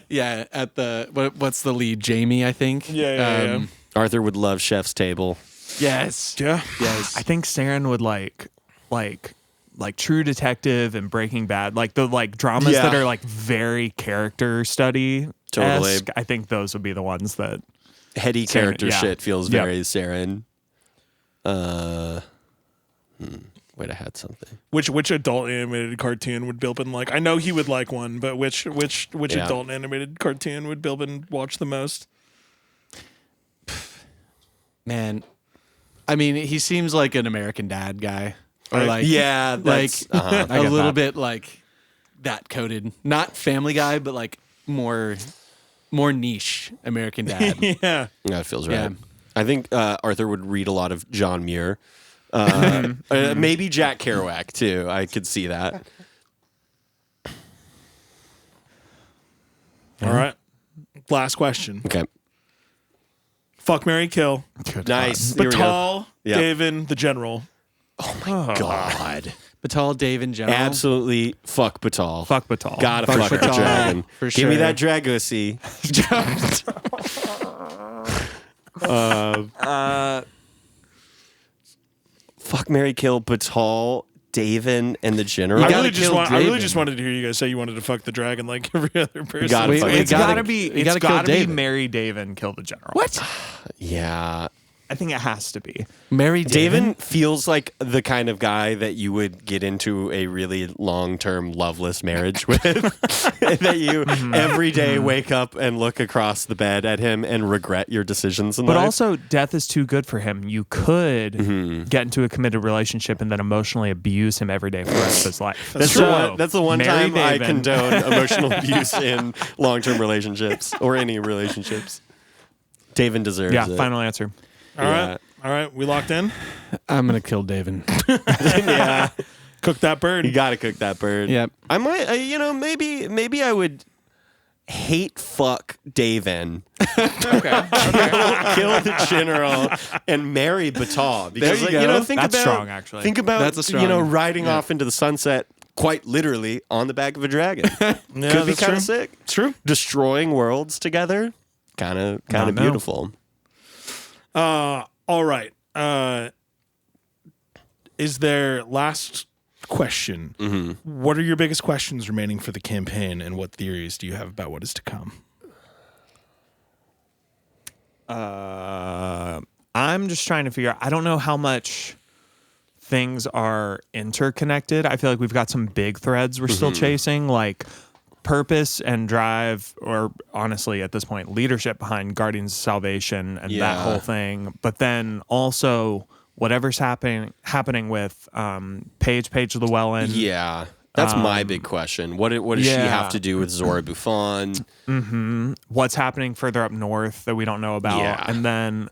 S4: Yeah, at the what's the lead? Jamie, I think.
S3: Yeah.
S2: Arthur would love Chef's Table.
S4: Yes.
S3: Yeah.
S4: Yes.
S1: I think Saren would like True Detective and Breaking Bad, like the like dramas
S2: Yeah.
S1: that are like very character study.
S2: Totally.
S1: I think those would be the ones that.
S2: Heady
S1: Saren,
S2: character
S1: yeah.
S2: shit feels
S1: Yep.
S2: very Saren. Wait, I had something.
S3: Which adult animated cartoon would Bilbin like? I know he would like one, but which
S2: Yeah.
S3: adult animated cartoon would Bilbin watch the most?
S4: Man, I mean, he seems like an American Dad guy, or like
S2: Yeah,
S4: like
S2: that's, uh-huh.
S1: I
S4: a
S1: get
S4: little
S1: that.
S4: bit like that coded, not Family Guy, but like more niche American Dad.
S3: Yeah.
S2: That feels right.
S4: Yeah.
S2: I think Arthur would read a lot of John Muir. Maybe Jack Kerouac too. I could see that.
S3: All right. Last question.
S2: Okay.
S3: Fuck, marry, kill.
S2: Nice. Here we go.
S3: Batal,
S2: Yep.
S3: David, the general.
S2: God.
S4: Batal, Dave in general.
S2: Absolutely fuck Batal.
S1: Fuck Batal.
S2: Gotta
S4: Fuck
S2: fuck the
S4: Batal,
S2: dragon.
S4: for
S2: Give me
S4: sure.
S2: that Dragosi. Fuck, marry, kill Batal, Davin, and the general.
S3: I
S4: gotta
S3: really
S4: kill David.
S3: just wanted to hear you guys say you wanted to fuck the dragon like every other person.
S2: gotta
S4: Wait,
S2: fuck
S4: wait,
S2: the
S1: It's
S2: dragon.
S1: gotta be.
S4: you
S1: It's
S4: gotta kill
S1: gotta be
S4: David.
S1: Mary Dave and kill the general.
S4: What?
S2: Yeah.
S1: I think it has to be.
S4: Mary
S2: Daven feels like the kind of guy that you would get into a really long-term loveless marriage with. That you every day wake up and look across the bed at him and regret your decisions in
S1: But
S2: life.
S1: also, death is too good for him. You could get into a committed relationship and then emotionally abuse him every day for the rest of his life.
S2: That's the one
S1: Mary
S2: time I
S1: Daven.
S2: condone emotional abuse in long-term relationships or any relationships. Daven deserves
S1: Yeah,
S2: it.
S1: final answer.
S3: All right. We locked in.
S4: I'm gonna kill Daven.
S2: Yeah,
S3: Cook that bird.
S2: you got to cook that bird.
S4: Yep.
S2: I might, maybe I would hate fuck Daven, kill the general, and marry Batal. Because
S4: There you go.
S2: think
S1: That's
S2: about
S1: strong, actually.
S2: Think about
S4: That's a strong-
S2: riding off into the sunset, quite literally on the back of a dragon.
S3: Yeah,
S2: Could be
S3: that's
S2: kind
S3: true.
S2: of sick.
S3: It's true.
S2: Destroying worlds together, kind of
S1: no.
S2: beautiful.
S3: All right. Is there last question? What are your biggest questions remaining for the campaign, and what theories do you have about what is to come?
S1: I'm just trying to figure out. I don't know how much things are interconnected. I feel like we've got some big threads we're still chasing, like purpose and drive, or honestly, at this point, leadership behind Guardians of Salvation and that
S2: Yeah.
S1: whole thing. But then also whatever's happening with Paige of the Welland.
S2: Yeah. That's my big question. What does she
S1: yeah.
S2: have to do with Zora Buffon?
S1: What's happening further up north that we don't know about.
S2: Yeah.
S1: And then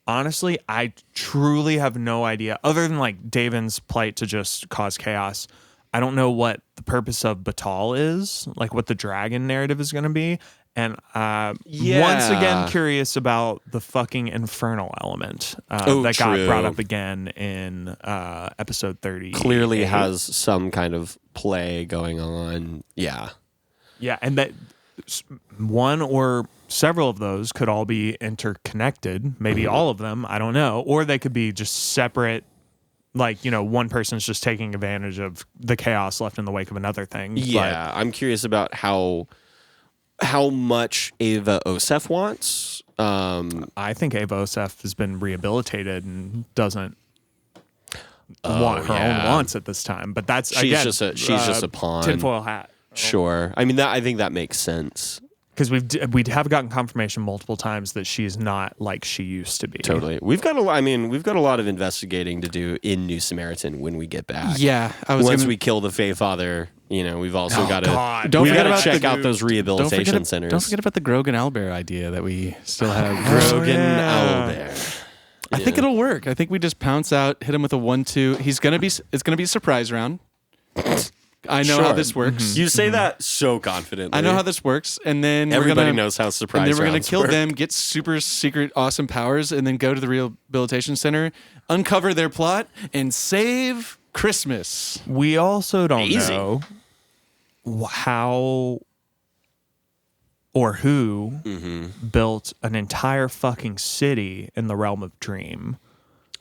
S1: honestly, I truly have no idea, other than like Daven's plight to just cause chaos. I don't know what the purpose of Batal is, like what the dragon narrative is going to be. And once again, curious about the fucking infernal element that got
S2: true.
S1: brought up again in episode 30.
S2: Clearly has some kind of play going on. Yeah.
S1: Yeah, and that one or several of those could all be interconnected. Maybe all of them, I don't know. Or they could be just separate, like, one person's just taking advantage of the chaos left in the wake of another thing.
S2: Yeah. I'm curious about how much Ava Osef wants.
S1: But I think Ava Osef has been rehabilitated and doesn't want her own wants at this time. But that's,
S2: She's
S1: again,
S2: just a pawn.
S1: tinfoil hat.
S2: Sure. I mean, I think that makes sense.
S1: Because we have gotten confirmation multiple times that she's not like she used to be.
S2: Totally. We've got a lot of investigating to do in New Samaritan when we get back.
S4: Yeah,
S2: Once we kill the Fae Father, we've also got to
S1: God.
S2: we got
S4: forget
S2: to
S4: about
S2: check
S4: the-
S2: out those rehabilitation centers.
S4: Don't forget about the Grogan Owlbear idea that we still have.
S2: Grogan
S1: yeah.
S2: Owlbear.
S4: I think it'll work. I think we just pounce out, hit him with a 1-2. It's gonna be a surprise round. I know how
S2: Sure.
S4: this works.
S2: You say that so confidently.
S4: I know how this works, and then
S2: Everybody
S4: we're gonna,
S2: knows how surprise
S4: And then we're gonna
S2: rounds
S4: kill
S2: work.
S4: them, get super secret awesome powers, and then go to the rehabilitation center, uncover their plot, and save Christmas.
S1: We also don't
S2: Easy.
S1: know how or who built an entire fucking city in the realm of Dream.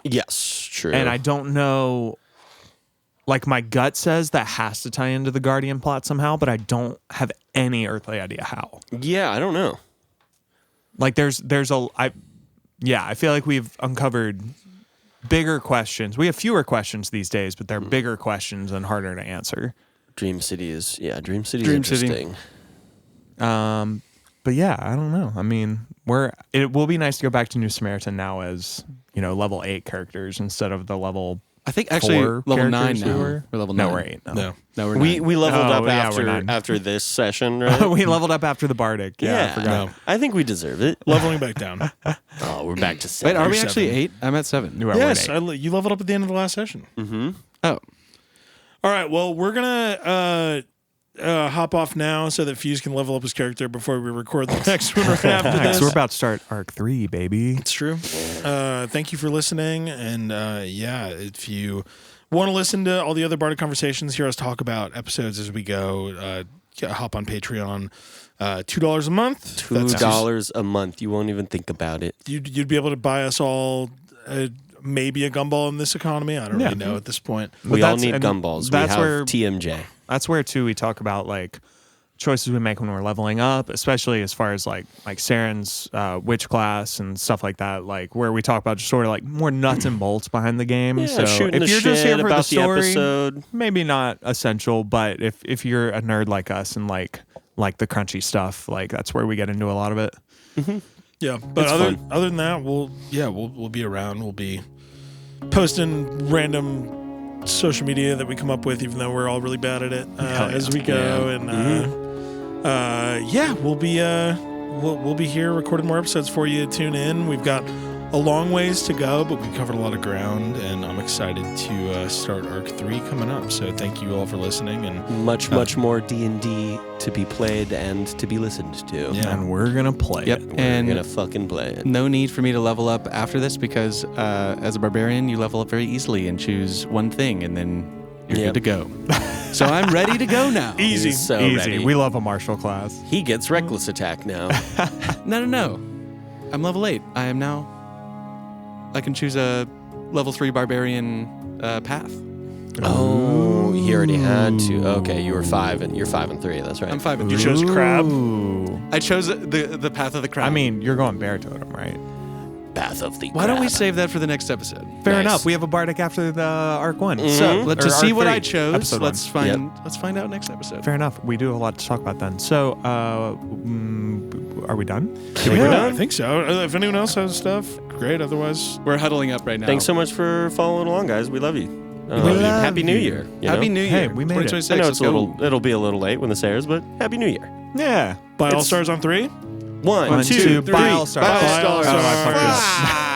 S2: Yes, true.
S1: And I don't know, like, my gut says that has to tie into the Guardian plot somehow, but I don't have any earthly idea how.
S2: Yeah, I don't know.
S1: Like, I feel like we've uncovered bigger questions. We have fewer questions these days, but they're bigger questions and harder to answer.
S2: Dream City is
S4: Dream City.
S2: interesting.
S1: But yeah, I don't know. I mean, it will be nice to go back to New Samaritan now as, level 8 characters instead of the level
S4: I think actually
S1: 4
S4: level 9
S1: characters we
S4: now.
S1: were.
S4: We're level
S1: No,
S4: 9.
S1: we're 8 now.
S3: No.
S4: No, we're
S2: We
S4: 9.
S2: we leveled
S1: Oh,
S2: up
S1: yeah, we're nine.
S2: after this session, right?
S1: We leveled up after the Bardic. Yeah, I forgot.
S3: No.
S2: I think we deserve it.
S3: Leveling back down.
S2: Oh, we're back to 7.
S4: Wait, are we
S3: You're
S4: actually
S3: 7.
S4: 8? I'm at 7.
S1: We're
S3: Yes,
S1: at 8.
S3: you leveled up at the end of the last session.
S4: Oh.
S3: All right, well, we're going to hop off now so that Fuse can level up his character before we record the next one right after this.
S1: So we're about to start Arc 3, baby.
S3: It's true. Thank you for listening. And if you want to listen to all the other Bardic Conversations, hear us talk about episodes as we go, hop on Patreon. $2 a month.
S2: $2 a month. You won't even think about it.
S3: You'd be able to buy us all maybe a gumball in this economy. I don't really know at this point.
S2: We all need
S1: and
S2: gumballs. We
S1: that's
S2: have
S1: where-
S2: TMJ.
S1: That's where, too, we talk about, like, choices we make when we're leveling up, especially as far as like Saren's witch class and stuff like that, like where we talk about just sort of like more nuts and bolts behind the game.
S2: Yeah,
S1: so
S2: shooting
S1: if
S2: the
S1: you're just
S2: shit
S1: here for the
S2: about the
S1: story,
S2: episode.
S1: maybe not essential, but if you're a nerd like us and like the crunchy stuff, like that's where we get into a lot of it.
S3: Yeah, but
S2: It's
S3: other than that, we'll be around. We'll be posting random social media that we come up with, even though we're all really bad at it as we go. And we'll be here recording more episodes for you. Tune in. We've got a long ways to go, but we've covered a lot of ground, and I'm excited to start Arc 3 coming up. So thank you all for listening, and
S2: Much more D&D to be played and to be listened to.
S3: Yeah.
S1: And we're gonna play
S4: Yep.
S1: it.
S2: We're
S4: And
S2: gonna fucking play it.
S4: no need for me to level up after this because as a barbarian, you level up very easily and choose one thing, and then you're
S2: Yep.
S4: good to go. So I'm ready to go now.
S3: easy.
S2: He's so
S1: Easy.
S2: ready.
S1: We love a martial class.
S2: He gets reckless attack now.
S4: No. I'm level 8. I am now. I can choose a level 3 barbarian path.
S2: Oh, he already had to. Okay, you're 5 and 3. That's right.
S4: I'm 5 and
S3: You
S4: 3.
S3: chose crab.
S1: Ooh.
S4: I chose the path of the crab.
S1: I mean, you're going bear totem, right?
S2: Path of the
S4: why don't we
S2: crab.
S4: save that for the next episode?
S1: Fair
S2: Nice.
S1: enough. We have a bardic after the arc 1.
S2: Mhm.
S1: So
S4: Let's
S1: or
S4: just see
S1: arc
S4: what
S1: 3,
S4: I chose.
S1: episode
S4: Let's
S1: 1.
S4: find out next episode.
S1: Fair enough. We do have a lot to talk about then. So, are we done?
S3: I think so. If anyone else has stuff, great. Otherwise,
S4: We're huddling up right now.
S2: Thanks so much for following along, guys. We love you.
S3: love you.
S2: Happy New Year. you
S4: Happy
S2: know?
S4: New Year.
S1: Hey, we made it.
S4: 2026.
S2: I know
S4: Let's
S2: it's
S4: go.
S2: it'll be a little late when this airs, but Happy New Year.
S1: Yeah.
S3: by All
S2: It's-
S3: Stars on 3.
S2: One,
S1: One,
S2: two,
S1: two,
S2: three.
S1: by All Stars.
S2: By All
S3: By All
S2: Stars.
S3: Stars.
S1: Oh, I fucked it up.